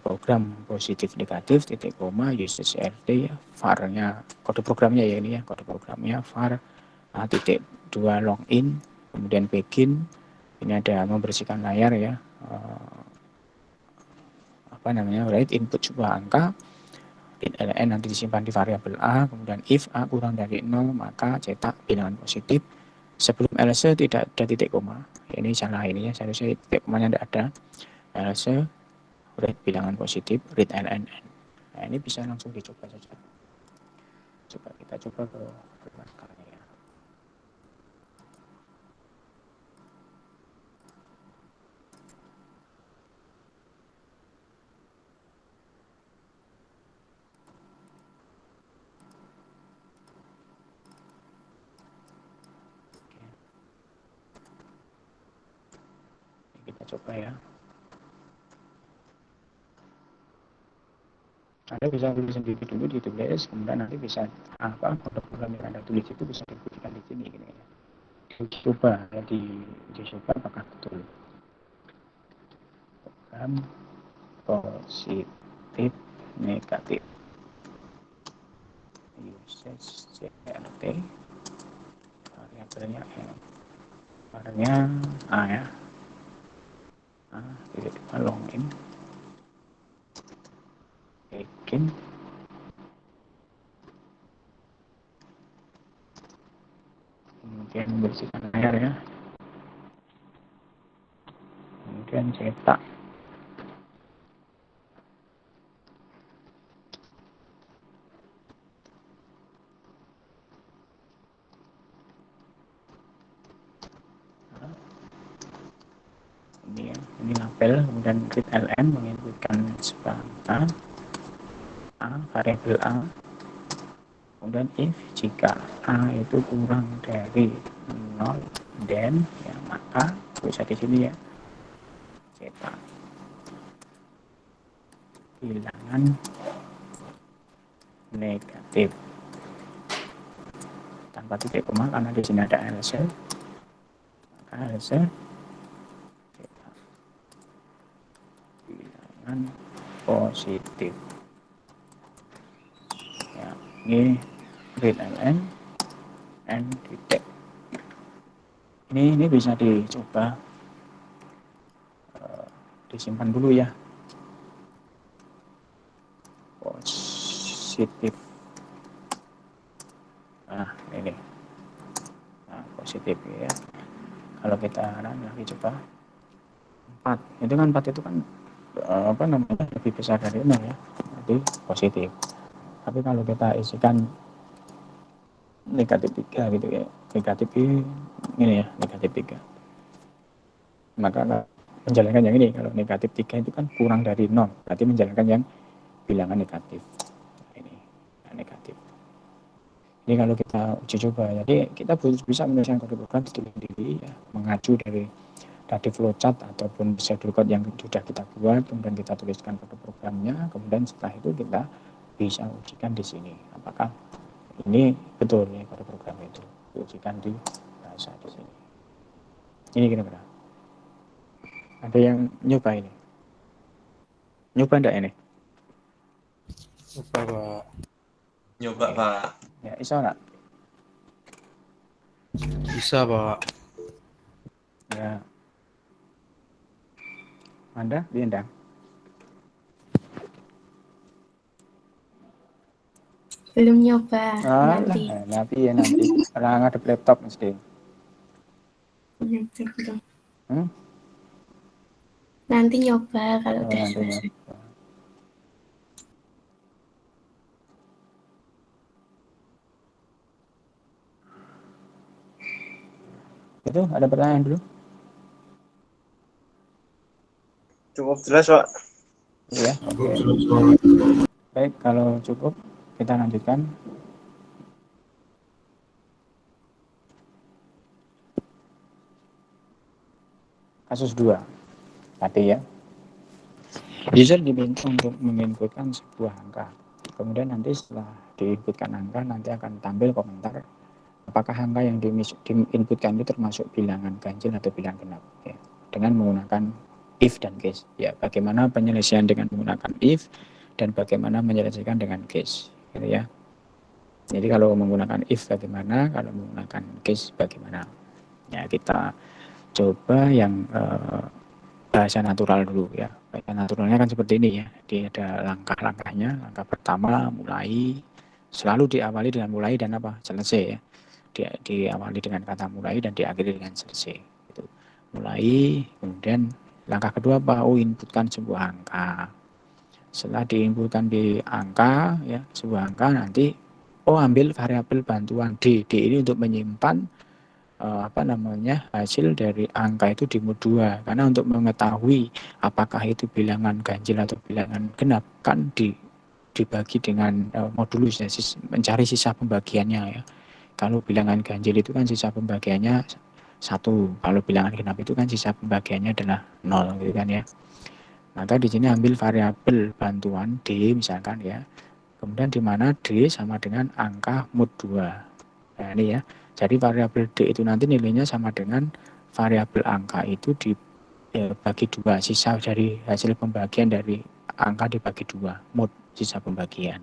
Program positif negatif titik koma usage RT ya, var-nya kode programnya ya ini ya, kode programnya var titik 2 login, kemudian begin. Ini ada membersihkan layar ya, write input sebuah angka, ln nanti disimpan di variabel A, kemudian if A kurang dari 0 maka cetak bilangan positif. Sebelum else tidak ada titik koma, ini salah ini ya, seharusnya titik komanya tidak ada. Else read bilangan positif, read ln. Nah ini bisa langsung dicoba saja. Coba kita coba ke markernya ya. Kita coba ya. Anda bisa tulis sendiri dulu, ditulis, kemudian nanti bisa apa kode program yang Anda tulis itu bisa dibuktikan di sini gini ya. Dicoba ya, dicoba apakah betul. Program positif negatif. Usage CRT variabelnya variabelnya A ya. Titik login. Bikin kemudian membersihkan layar ya, kemudian cetak ini ya, ini label, kemudian read ln menginputkan sebuah A variabel A, kemudian if jika A itu kurang dari 0 then ya maka bisa di sini ya cetak bilangan negatif tanpa titik koma karena di sini ada else, maka else cetak bilangan positif. Ini read ln and titik. Ini bisa dicoba disimpan dulu ya. positif. Nah, ini. Nah, positif ya. Kalau kita lagi coba 4, itu kan 4 itu kan apa namanya lebih besar dari 0 ya. Jadi positif. Tapi kalau kita isikan negatif 3 gitu ya. Negatif ini ya, negatif 3. Maka menjalankan yang ini, kalau negatif 3 itu kan kurang dari 0, berarti menjalankan yang bilangan negatif. Ini negatif. Ini kalau kita uji coba, jadi kita bisa menuliskan kode program sendiri ya, mengacu dari flowchart ataupun schedule code yang sudah kita buat, kemudian kita tuliskan kode programnya, kemudian setelah itu kita bisa ujikan di sini apakah ini betul ya kode program itu, diujikan di bahasa di sini. Ini kira-kira ada yang nyoba ini, nyoba enggak ini? Lupa, Pak. Nyoba, Pak. Ya, bisa enggak? Bisa, Pak. Ya. Anda diundang? Belum nyoba, nanti. Nanti ya nanti. Orang ada laptop mesti. Nanti belum. Hmm? Nanti nyoba kalau udah Nanti selesai. nyoba. Itu ada pertanyaan dulu? Cukup jelas, Pak. Iya, oke. Baik, kalau cukup kita lanjutkan. Kasus 2 tadi ya. User diminta untuk menginputkan sebuah angka. Kemudian nanti setelah diinputkan angka, nanti akan tampil komentar apakah angka yang diinputkan itu termasuk bilangan ganjil atau bilangan genap ya, dengan menggunakan if dan case ya. Bagaimana penyelesaian dengan menggunakan if dan bagaimana menyelesaikan dengan case gitu ya. Jadi kalau menggunakan if bagaimana, kalau menggunakan case bagaimana ya. Kita coba yang bahasa natural dulu ya. Bahasa naturalnya kan seperti ini ya. Dia ada langkah-langkahnya. Langkah pertama mulai, selalu diawali dengan mulai dan apa? Selesai ya. Diawali dengan kata mulai dan diakhiri dengan selesai. Gitu. Mulai, kemudian langkah kedua apa? Oh, inputkan sebuah angka. Setelah diinputkan di angka ya, sebuah angka, nanti ambil variabel bantuan D. D ini untuk menyimpan hasil dari angka itu di mod 2, karena untuk mengetahui apakah itu bilangan ganjil atau bilangan genap kan dibagi dengan modulus ya, mencari sisa pembagiannya ya. Kalau bilangan ganjil itu kan sisa pembagiannya 1, kalau bilangan genap itu kan sisa pembagiannya adalah 0 gitu kan ya. Maka di sini ambil variabel bantuan D misalkan ya, kemudian di mana D sama dengan angka mod 2. Nah ini ya. Jadi variabel D itu nanti nilainya sama dengan variabel angka itu dibagi 2, sisa dari hasil pembagian dari angka dibagi 2, mod sisa pembagian.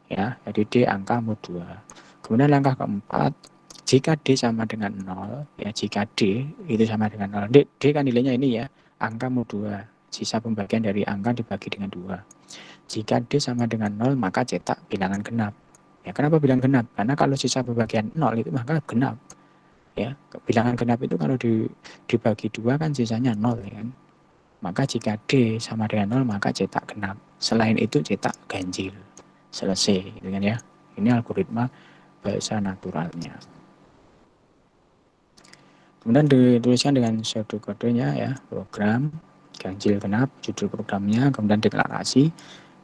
Ya, jadi D angka mod 2. Kemudian langkah keempat, jika D sama dengan 0, ya jika D itu sama dengan 0, D kan nilainya ini ya, angka mod 2, sisa pembagian dari angka dibagi dengan 2. Jika D sama dengan 0, maka cetak bilangan genap. Ya, kenapa bilang genap? Karena kalau sisa pembagian 0 itu maka genap. Ya, bilangan genap itu kalau dibagi 2 kan sisanya 0 ya kan. Maka jika D sama dengan 0 maka cetak genap. Selain itu cetak ganjil. Selesai gitu kan ya. Ini algoritma bahasa naturalnya. Kemudian dituliskan dengan pseudokodenya ya, program ganjil genap, judul programnya, kemudian deklarasi.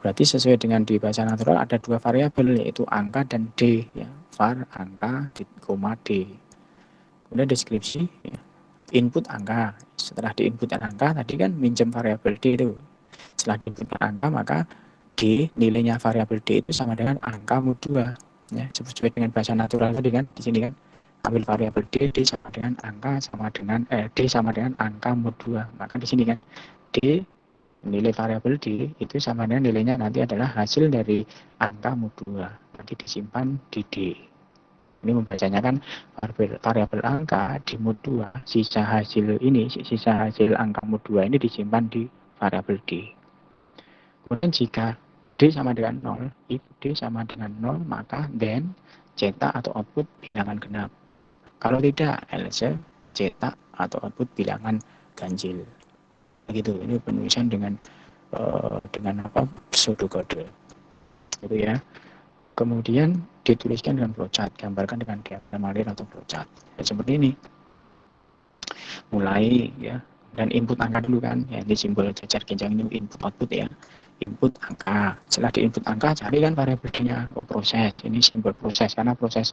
Berarti sesuai dengan di bahasa natural ada 2 variabel, yaitu angka dan D ya. Var angka, koma D. Kemudian deskripsi ya. Input angka. Setelah diinputkan angka tadi kan minjem variabel D itu. Setelah diinputkan angka maka D, nilainya variabel D itu sama dengan angka mod 2 ya. Sesuai dengan bahasa natural tadi kan, di sini kan ambil variabel D, D sama dengan angka sama dengan D sama dengan angka mod 2. Maka di sini kan D, nilai variabel D itu sama dengan nilainya nanti adalah hasil dari angka mod 2. Nanti disimpan di D. Ini membacanya kan variabel angka di mod 2, sisa hasil angka mod 2 ini disimpan di variabel D. Kemudian jika D sama dengan 0, if D sama dengan 0, maka then cetak atau output bilangan genap. Kalau tidak, else cetak atau output bilangan ganjil. Begitu, ini penulisan dengan pseudokode. Gitu ya. Kemudian dituliskan dengan flowchart, gambarkan dengan diagram alir atau flowchart. Ya, seperti ini. Mulai ya, dan input angka dulu kan, ya di simbol jajar genjang ini input output ya. Input angka. Setelah di input angka, cari kan variabelnya. Proses. Ini simbol proses karena proses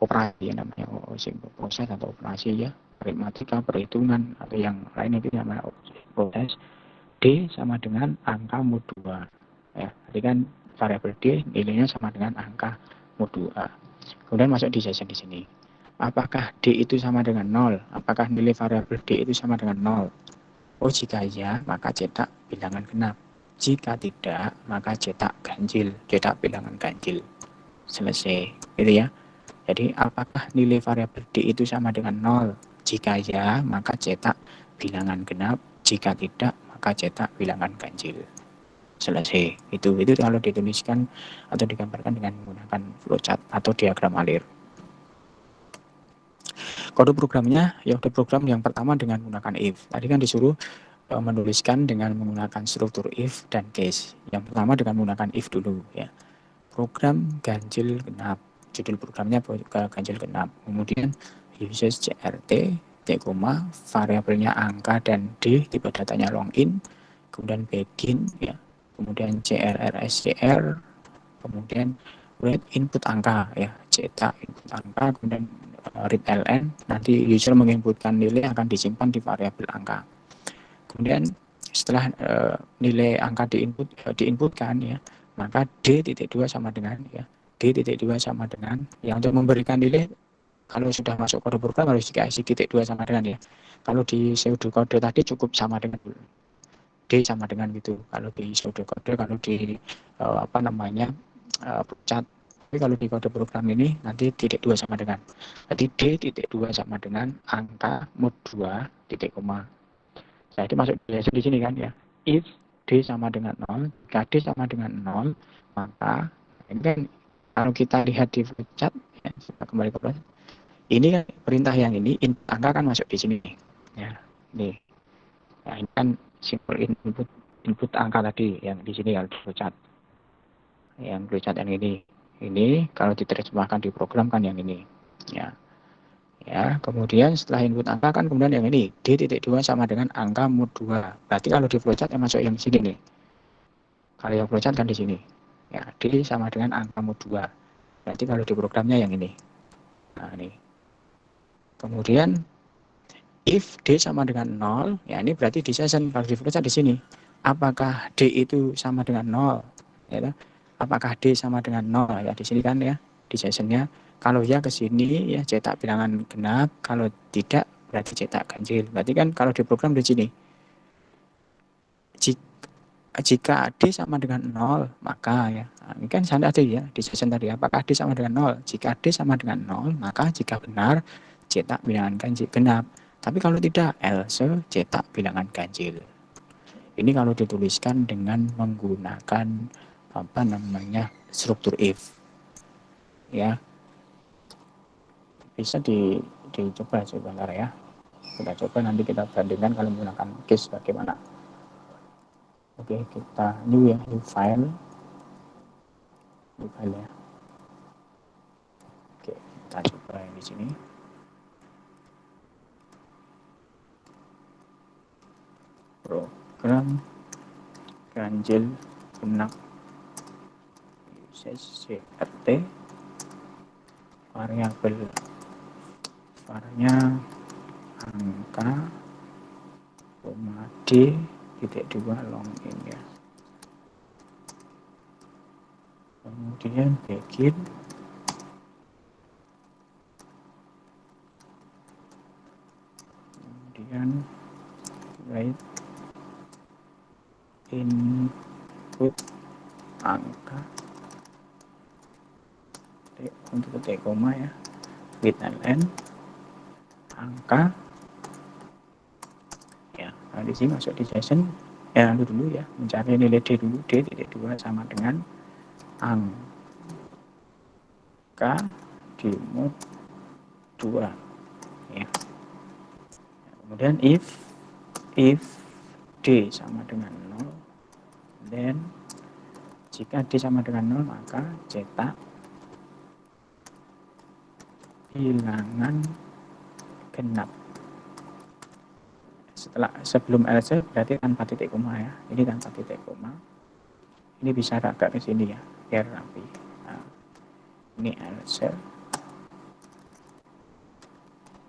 operasi ya, namanya simbol proses atau operasi ya. Aritmatika, perhitungan atau yang lain itu namanya proses. D sama dengan angka mod 2. Ya, jadi kan variabel D nilainya sama dengan angka mod 2. Kemudian masuk di session di sini. Apakah D itu sama dengan 0? Apakah nilai variabel D itu sama dengan 0? Oh, jika iya, maka cetak bilangan genap. Jika tidak, maka cetak ganjil, cetak bilangan ganjil. Selesai, gitu ya. Jadi, apakah nilai variabel D itu sama dengan 0? Jika ya, maka cetak bilangan genap. Jika tidak, maka cetak bilangan ganjil. Selesai. Itu kalau dituliskan atau digambarkan dengan menggunakan flowchart atau diagram alir. Kode programnya, ya kode program yang pertama dengan menggunakan if. Tadi kan disuruh menuliskan dengan menggunakan struktur if dan case. Yang pertama dengan menggunakan if dulu ya. Program ganjil genap. Judul programnya ganjil genap. Kemudian uses crt, t, variabelnya angka dan d, tipe datanya login, kemudian begin ya. Kemudian crrscr, kemudian input angka ya, cetak input angka, kemudian read ln, nanti user menginputkan nilai akan disimpan di variabel angka. Kemudian setelah nilai angka diinputkan ya, maka D.2 sama dengan ya, D.2 sama dengan yang untuk memberikan nilai kalau sudah masuk kode program harus dikasih titik 2 sama dengan ya. Kalau di pseudokode tadi cukup sama dengan D sama dengan gitu. Kalau di pseudokode, kalau di cat, tapi kalau di kode program ini nanti titik 2 sama dengan. Jadi D.2 sama dengan angka mod 2 titik koma. Nah, itu masuk di sini kan ya. If D sama dengan 0, jika D sama dengan 0, maka ini kan kalau kita lihat di flowchart, ya, kita kembali ke flowchart. Ini kan perintah yang ini, angka kan masuk di sini. Ya, nih. Nah, ini kan simbol input angka tadi yang di sini kalau di flowchart. Yang flowchart yang ini. Ini kalau diterjemahkan di program kan yang ini. Ya. Ya, kemudian setelah input angka kan kemudian yang ini D.2 sama dengan angka mod 2. Berarti kalau di flowchart yang masuk yang sini nih. Kalau yang flowchart kan di sini. Ya, D sama dengan angka mod 2. Berarti kalau di programnya yang ini. Nah, ini. Kemudian if D sama dengan 0, ya ini berarti di session kalau di flowchart di sini. Apakah D itu sama dengan 0? Ya, apakah D sama dengan 0? Ya di sini kan ya, di sessionnya. Kalau ya ke sini ya cetak bilangan genap, kalau tidak berarti cetak ganjil. Berarti kan kalau di program di sini. Jika D sama dengan 0, maka ya, ini kan sana ada ya di session tadi, apakah D sama dengan 0? Jika D sama dengan 0, maka jika benar cetak bilangan ganjil genap. Tapi kalau tidak, else cetak bilangan ganjil. Ini kalau dituliskan dengan menggunakan struktur if. Ya. Bisa dicoba sebentar ya. Kita coba nanti kita bandingkan kalau menggunakan case bagaimana. Oke, kita new file ya. Oke, kita coba yang di sini. Program ganjil genap crt, variabelnya angka, D.2 login ya. Kemudian begin, kemudian write input angka untuk T koma ya, with ln angka ya. Nah, di sini masuk di session Itu dulu ya, mencari nilai D dulu. D titik 2 sama dengan angka di mod 2 ya. Kemudian if D sama dengan 0, then jika D sama dengan 0 maka cetak bilangan genap. Sebelum else berarti tanpa titik koma ya. Ini tanpa titik koma. Ini bisa agak ke sini ya, biar rapi. Nah, ini else.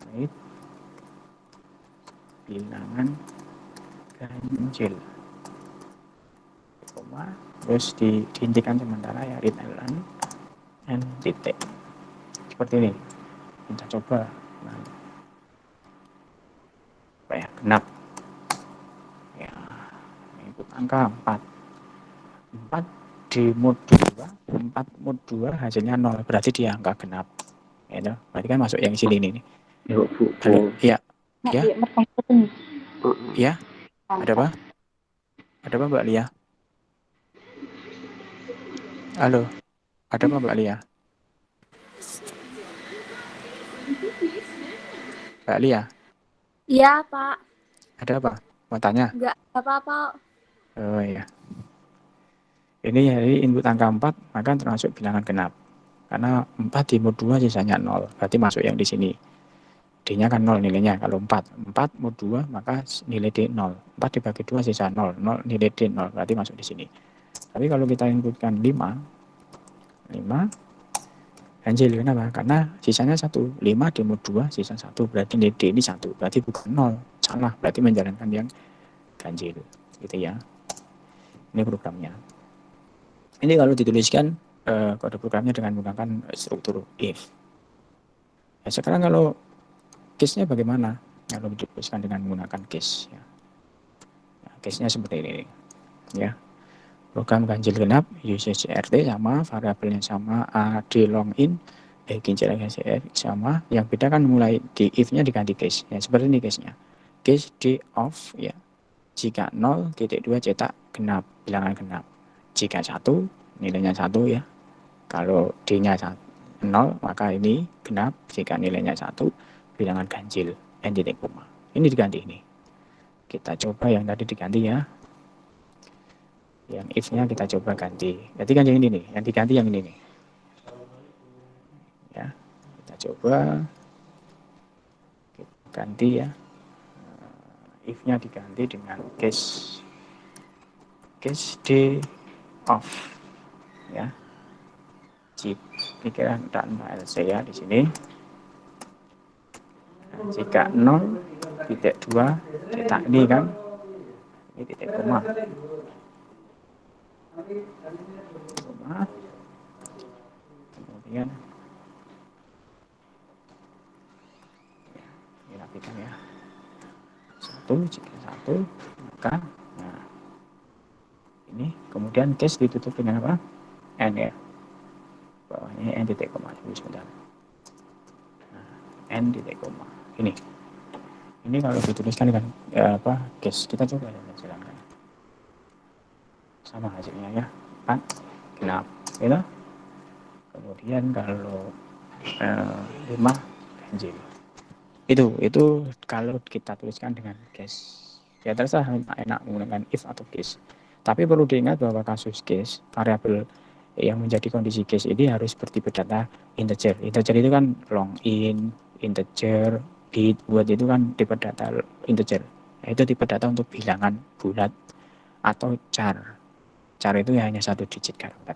Right. Bilangan ganjil. Koma, terus dihentikan sementara ya, read ln n titik. Seperti ini. Kita coba. Nah, ya, genap ya, input angka 4 di mod 2 hasilnya 0, berarti dia angka genap ya, berarti kan masuk yang sini nih. Halo, ya ya, ada apa Mbak Lia? Halo, ada apa Mbak Lia? Mbak Lia? Iya, Pak. Ada apa? Mau tanya? Enggak apa-apa. Oh iya. Ini dari input angka 4, maka termasuk bilangan genap. Karena 4 di mod 2 sisanya 0, berarti masuk yang di sini. D-nya kan 0 nilainya. Kalau 4 mod 2, maka nilai D 0. 4 dibagi 2 sisa 0, nilai D 0, berarti masuk di sini. Tapi kalau kita inputkan 5 ganjil, kenapa? Karena sisanya 1. 5 di mod 2 sisa 1, berarti nilai D ini 1, berarti bukan 0. Salah, berarti menjalankan yang ganjil. Gitu ya. Ini programnya. Ini kalau dituliskan kode programnya dengan menggunakan struktur if. Ya, sekarang kalau case-nya bagaimana? Kalau dituliskan dengan menggunakan case. Ya. Nah, case-nya seperti ini. Ya. Program ganjil genap, usage RT sama, variabelnya sama, AD login, ganjil sama. Yang beda kan mulai di if-nya diganti case. Ya, seperti ini case-nya. Case D off, ya. Jika 0, titik 2 cetak genap, bilangan genap. Jika 1, nilainya 1 ya. Kalau D-nya 0, maka ini genap. Jika nilainya 1, bilangan ganjil, n titik koma. Ini diganti ini. Kita coba yang tadi diganti ya. Yang if-nya kita coba ganti. Jadi kan yang ini nih, yang diganti yang ini nih. Ya, kita coba ganti ya. If-nya diganti dengan case D off ya. Pikiran tanpa LC ya di sini. Nah, jika 0 titik 2 cetak ini kan, ini titik koma. Kemudian ya, dirapikan ya. 1, jika 1 maka nah, ini kemudian case ditutup dengan apa? N ya, bawahnya n titik koma dulu sebentar. Nah, n titik koma ini kalau dituliskan dengan case, kita coba ya, silakan sama hasilnya ya kan genap gitu. Kemudian kalau 5 ganjil. Itu kalau kita tuliskan dengan case. Ya terserah enak menggunakan if atau case. Tapi perlu diingat bahwa kasus case, variabel yang menjadi kondisi case ini harus bertipe data integer. Integer itu kan long int, integer, bit, buat itu kan tipe data integer. Itu tipe data untuk bilangan bulat atau char. Char itu hanya 1 digit karakter.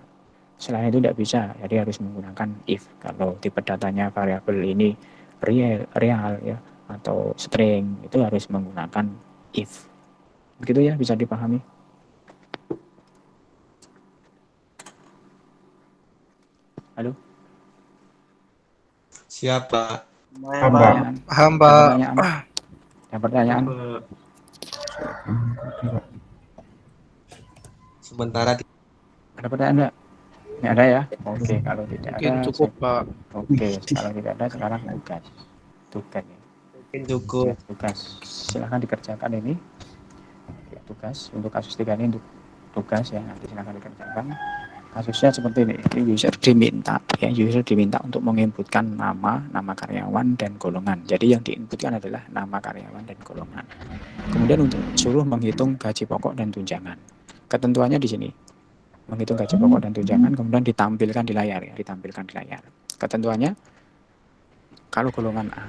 Selain itu tidak bisa, jadi harus menggunakan if. Kalau tipe datanya variabel ini real ya atau string, itu harus menggunakan if. Begitu ya, bisa dipahami. Halo, Siapa? Hamba. Ada pertanyaan? Sementara Ada pertanyaan enggak? Nggak ada ya? Oke, kalau tidak Mungkin ada cukup, Pak. Oke, kalau tidak ada sekarang tugas ya. mungkin cukup. Tugas silahkan dikerjakan ini. tugas. Untuk kasus 3 ini untuk tugas ya, nanti silakan dikerjakan. Kasusnya seperti ini user diminta untuk menginputkan nama karyawan dan golongan. Jadi yang diinputkan adalah nama karyawan dan golongan. Kemudian untuk suruh menghitung gaji pokok dan tunjangan. Ketentuannya di sini menghitung gaji pokok dan tunjangan, kemudian ditampilkan di layar ya, ketentuannya kalau golongan A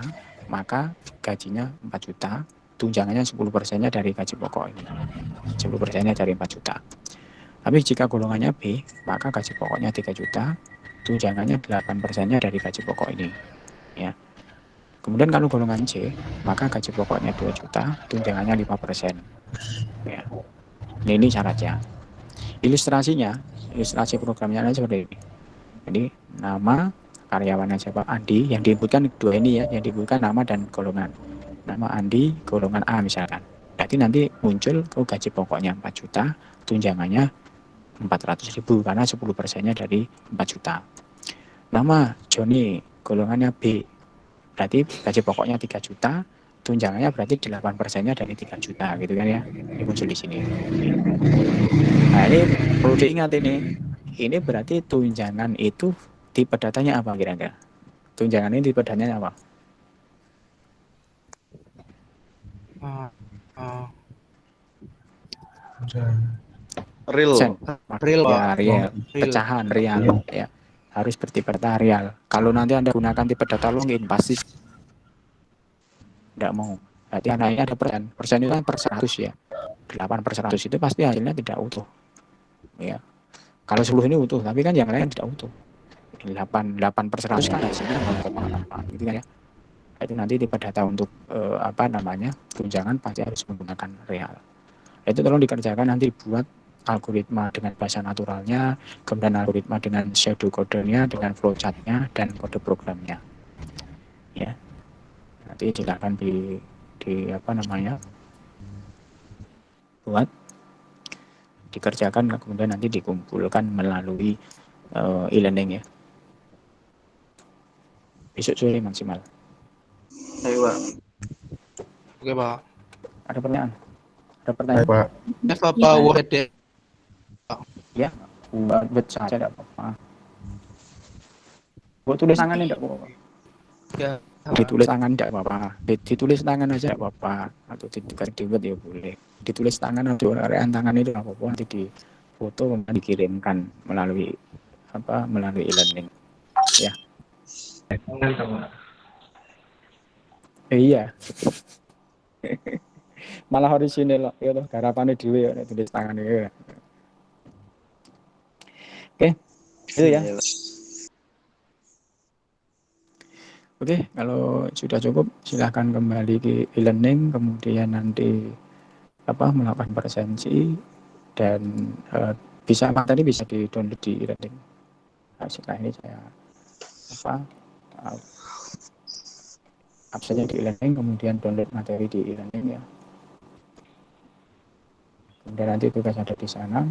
maka gajinya 4 juta, tunjangannya 10%-nya dari gaji pokok ini, 10%-nya dari 4 juta. Tapi jika golongannya B, maka gaji pokoknya 3 juta, tunjangannya 8%-nya dari gaji pokok ini. Ya. Kemudian kalau golongan C, maka gaji pokoknya 2 juta, tunjangannya 5%. Ya. Ini syaratnya. Ilustrasi programnya seperti ini. Jadi nama karyawannya siapa? Andi, yang diinputkan 2 ini ya, yang diinputkan nama dan golongan. Nama Andi, golongan A misalkan. Berarti nanti muncul gaji pokoknya 4 juta, tunjangannya 400.000 karena 10%-nya dari 4 juta. Nama Joni, golongannya B. Berarti gaji pokoknya 3 juta, tunjangannya berarti 8%-nya dari 3 juta gitu kan ya. Ini muncul di sini. Nah, ini perlu diingat ini. Ini berarti tunjangan itu tipe datanya apa kira-kira? Tunjangan ini tipe datanya apa? Real. Real, Pak. Ya, real. Pecahan real ya. Harus bertipe data real. Kalau nanti Anda gunakan tipe data login pasti tidak mau. Berarti anaknya ada persen. Persen itu kan per 100 ya. 8/100 itu pasti hasilnya tidak utuh. Ya. Kalau 10 ini utuh, tapi kan yang lain tidak utuh. 8/100 kan hasilnya 0,8 gitu kan ya. Itu nanti tipe data untuk tunjangan pasti harus menggunakan real. Itu tolong dikerjakan, nanti buat algoritma dengan bahasa naturalnya, kemudian algoritma dengan shadow code-nya, dengan flowchart-nya, dan kode programnya. Ya. Nanti silakan buat dikerjakan, kemudian nanti dikumpulkan melalui e-learning ya. Besok sore maksimal. Ayo, Pak. Oke, Pak. Ada pertanyaan? Ada pertanyaan? Pak. Apa Word Ya, buat saja tidak apa-apa. Buat tulis tangan tidak apa-apa. ya? Ditulis tangan tidak apa-apa. Ditulis tangan aja tidak apa-apa. Atau dibuat ya boleh. Ditulis tangan atau area tangan itu tidak apa-apa. Nanti di foto kemudian dikirimkan melalui e-learning. Ya. Iya. Malah orisinil ya toh, garapane dhewe ya tulis tangan iki. Oke. Itu ya. Oke, kalau sudah cukup silahkan kembali ke e-learning, kemudian nanti melakukan presensi dan materi bisa di-download di e-learning. Nah, setelah ini saya absennya di e-learning, kemudian download materi di e-learning ya. Kemudian nanti tugas ada di sana,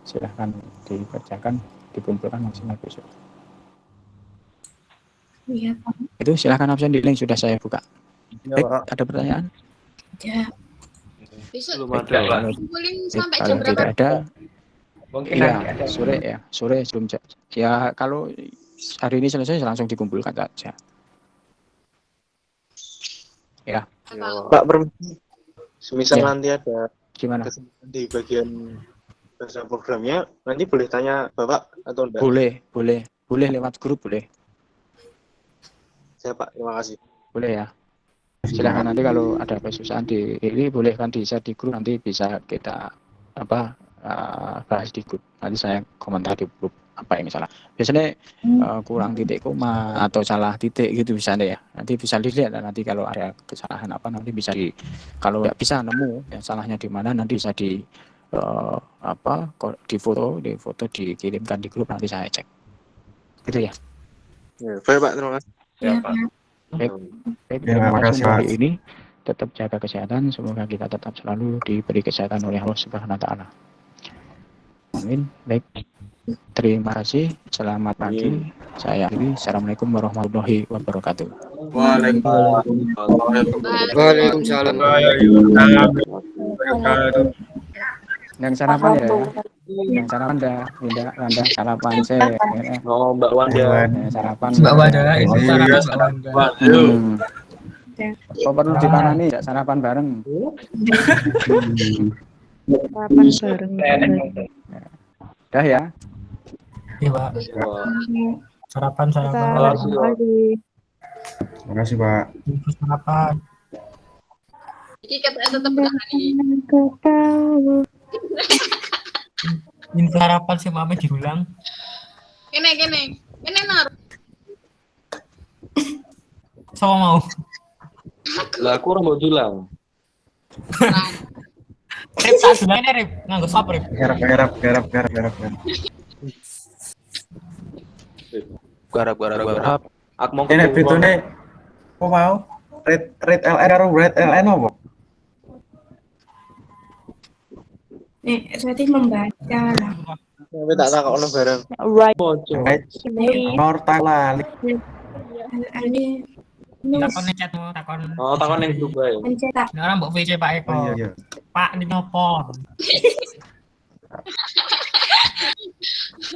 silahkan dikerjakan, dikumpulkan maksimal besok. Iya, Pak. Itu silahkan absen di link sudah saya buka. Ya, Baik, Pak. ada pertanyaan? Ya. Besok Baik, kalau kumpulin sampai kalau jam berapa? tidak ada, Mungkin iya sore sebelum ya kalau hari ini selesai langsung dikumpulkan saja. Ya, Pak, semisal Ya. nanti ada gimana? kesempatan di bagian bahasa programnya, nanti boleh tanya Bapak atau enggak? Boleh lewat grup boleh. Saya Pak, terima kasih. Boleh ya. Silakan nanti kalau ada kesusahan di ini boleh kan di-share di grup, nanti bisa kita bahas di grup. Nanti saya komentar di grup apa yang salah. Biasanya kurang titik koma atau salah titik gitu bisa ya. Nanti bisa dilihat nanti kalau ada kesalahan nanti bisa kalau nggak bisa nemu yang salahnya di mana nanti bisa di foto dikirimkan di grup, nanti saya cek. Gitu ya. Ya, baik Pak, terima kasih. Ya, Pak. Baik, Terima kasih, Pak. hari ini tetap jaga kesehatan, semoga kita tetap selalu diberi kesehatan oleh Allah Subhanahu wa taala. Amin. Baik. Terima kasih. Selamat pagi. Saya akhiri. Assalamualaikum warahmatullahi wabarakatuh. Waalaikumsalam. Waalaikumsalam. wabarakatuh. Yang sarapan ya. Yang sarapan Anda sarapan sih. Oh, Mbak Wanda. Hewan. Sarapan. Mbak Wanda, Ini ini sarapan Mbak Wanda. Waduh. Kok perlu dipanani ya sarapan bareng. Sarapan bareng. Dah ya. Iya, Pak. Wah. Sarapan. Makasih, Pak. Terima kasih, Pak. Sarapan. Iki katanya tetap berani. Ini sarapan sih mame diulang. Kene nar. Sama mau. Lah aku orang mau dulang. Rip, tak sebenarnya Rip. Nganggo sop Rip. Garap. Garap. Aku mau Ini betulnya apa mau? Red LN karo Red LN apa? Berarti membaca lah. Tapi tak takokno bareng. Right. Red Norta lali. Ini Takon chat mau takon. Oh, takon yang berubah ya. mencetak. Ini orang mbok VC Pak Eko. Oh iya. Pak ini nopo?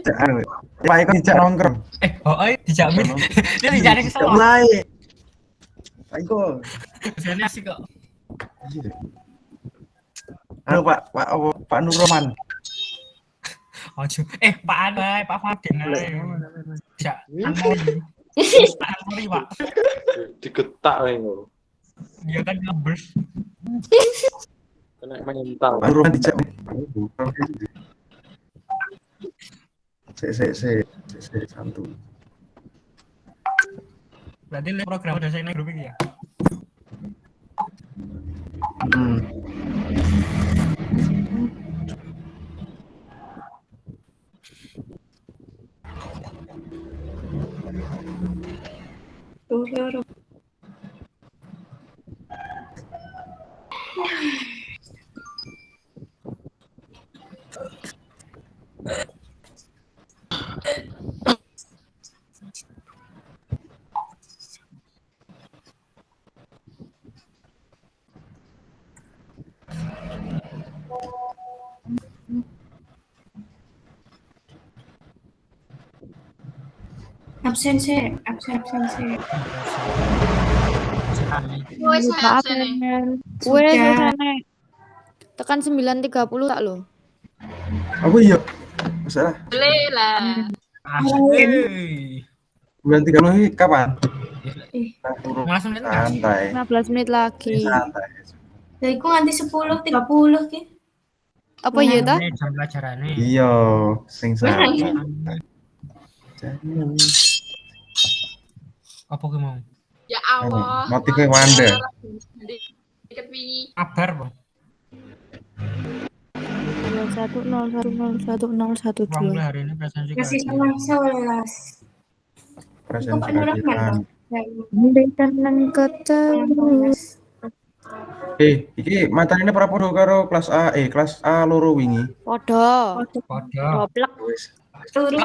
Anu. Pak Eko dijak nongkrong. Dijamin. Dia dijari kesel. Mulai. Pak Eko. Biasanya asik kok. Halo Pak Nurroman. Ojo. Pak Anu, Pak Fadil. Ya, Pak Anuri, Pak. Digetak lho. Dia kan ngebers. Kena mental. Pak Nurroman dijak. Sik santu. Berarti program udah saya naik grup ini ya. Turun. Absen sih. Wes Maaf absen nih. ya. Sudah. Wes sana. Tekan 9.30 tak lo. Apa iya? Masalah. Boleh lah. Asik. Bulan 30 ini kapan? Langsung lihat. Santai. 15 menit lagi. Santai. Lah iku nganti 10.30 ki. Apa iya ta? Jam pelajarannya. Iya, sing santai. Apa gue mau? Ya Allah. Motifnya Wanda. Deket wingi. Kabar, Bang. 0101010112. Bang, hari ini presensi Kasih kajian. sama 11. Presensi Pak Nurroman kajian. dong. Andai tenang ketemu. Iki materine para podo karo kelas A loro wingi. Podo. Podo. Goblok. Wis. Turun.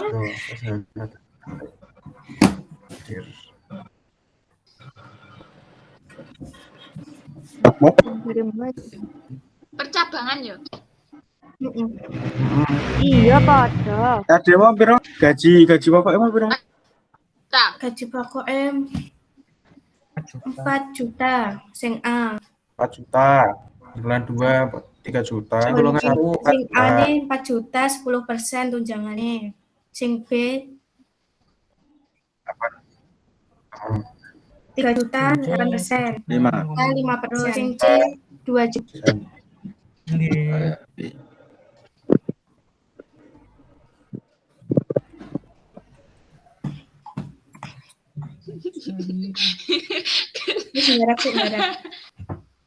Kirim aja. Percabangan yo. Iya podo. Ada mau piro? Gaji pokoknya mau piro? Tak. Gaji pokok 4 juta sing A. 4 juta. Bulan 2 3 juta. Golongan 1 Sing A ne 4 juta 10% tunjangannya. Sing B 3 juta 8%. 5. 5%. Sing C 2 juta. Sebenarnya.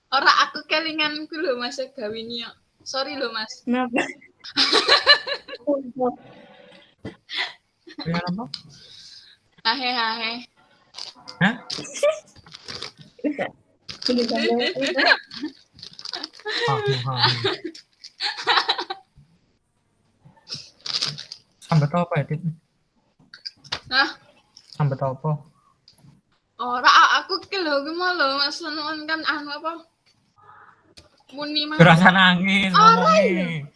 Ora aku kelinganku lho Mas gawe nyo. Sorry lho Mas. Kenapa? Hahe. Hah? Sambat apa ya, Dit? Hah? Sambat apa? Ora aku ke lho ki mau lho Mas kan anu apa? Muni mah. Berasa nangis ngomongnya.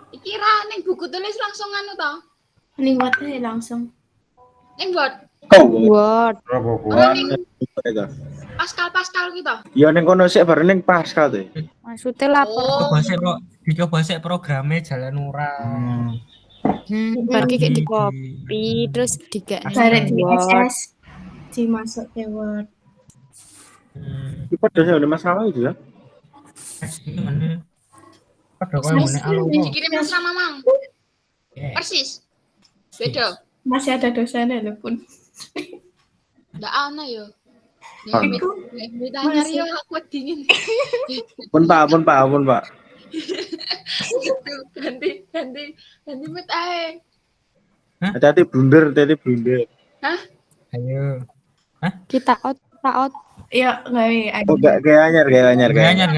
Iki ra ning buku tulis langsung anu to. Ning wae langsung. Ning buat Word. Berapa ora kuat? ning Pascal gitu. Ya ning kono sik bareng ning Pascal tuh. Maksudnya lapor. Oh, Dicoba sih programnya jalan murah. Baru kayak di copy terus digawe Bareng di Word. SS dimasuk ke Word. Iki padha ada masalah itu ya. Padha koyo ngene alo kok. dikirim sama Mamang. Persis. Beda. Masih ada dosanya loh pun. Ndak ana yo. Itu Ditanya Rio aku dingin. Pun Pak. Ganti mit ae. Hati-hati blunder. Ayo. Kita out. ya gawe Oh, gak anyar. Ganyar.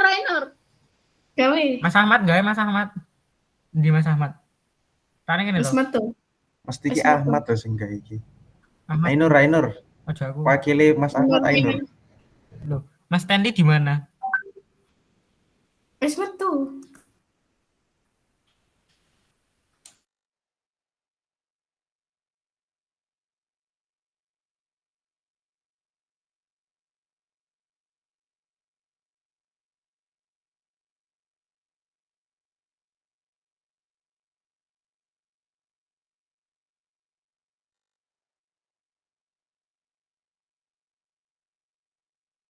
Rainer. gawe Mas Ahmad gawe Mas Ahmad. Di Mas Ahmad. Tane kene terus to. metu. Mesti ki Mas Ahmad. Ahmad to sing gawe iki. Ahmad. Ainur. Aja aku. Wakili Mas Ahmad Ainur. Loh, Mas Tendi di mana? Wis metu.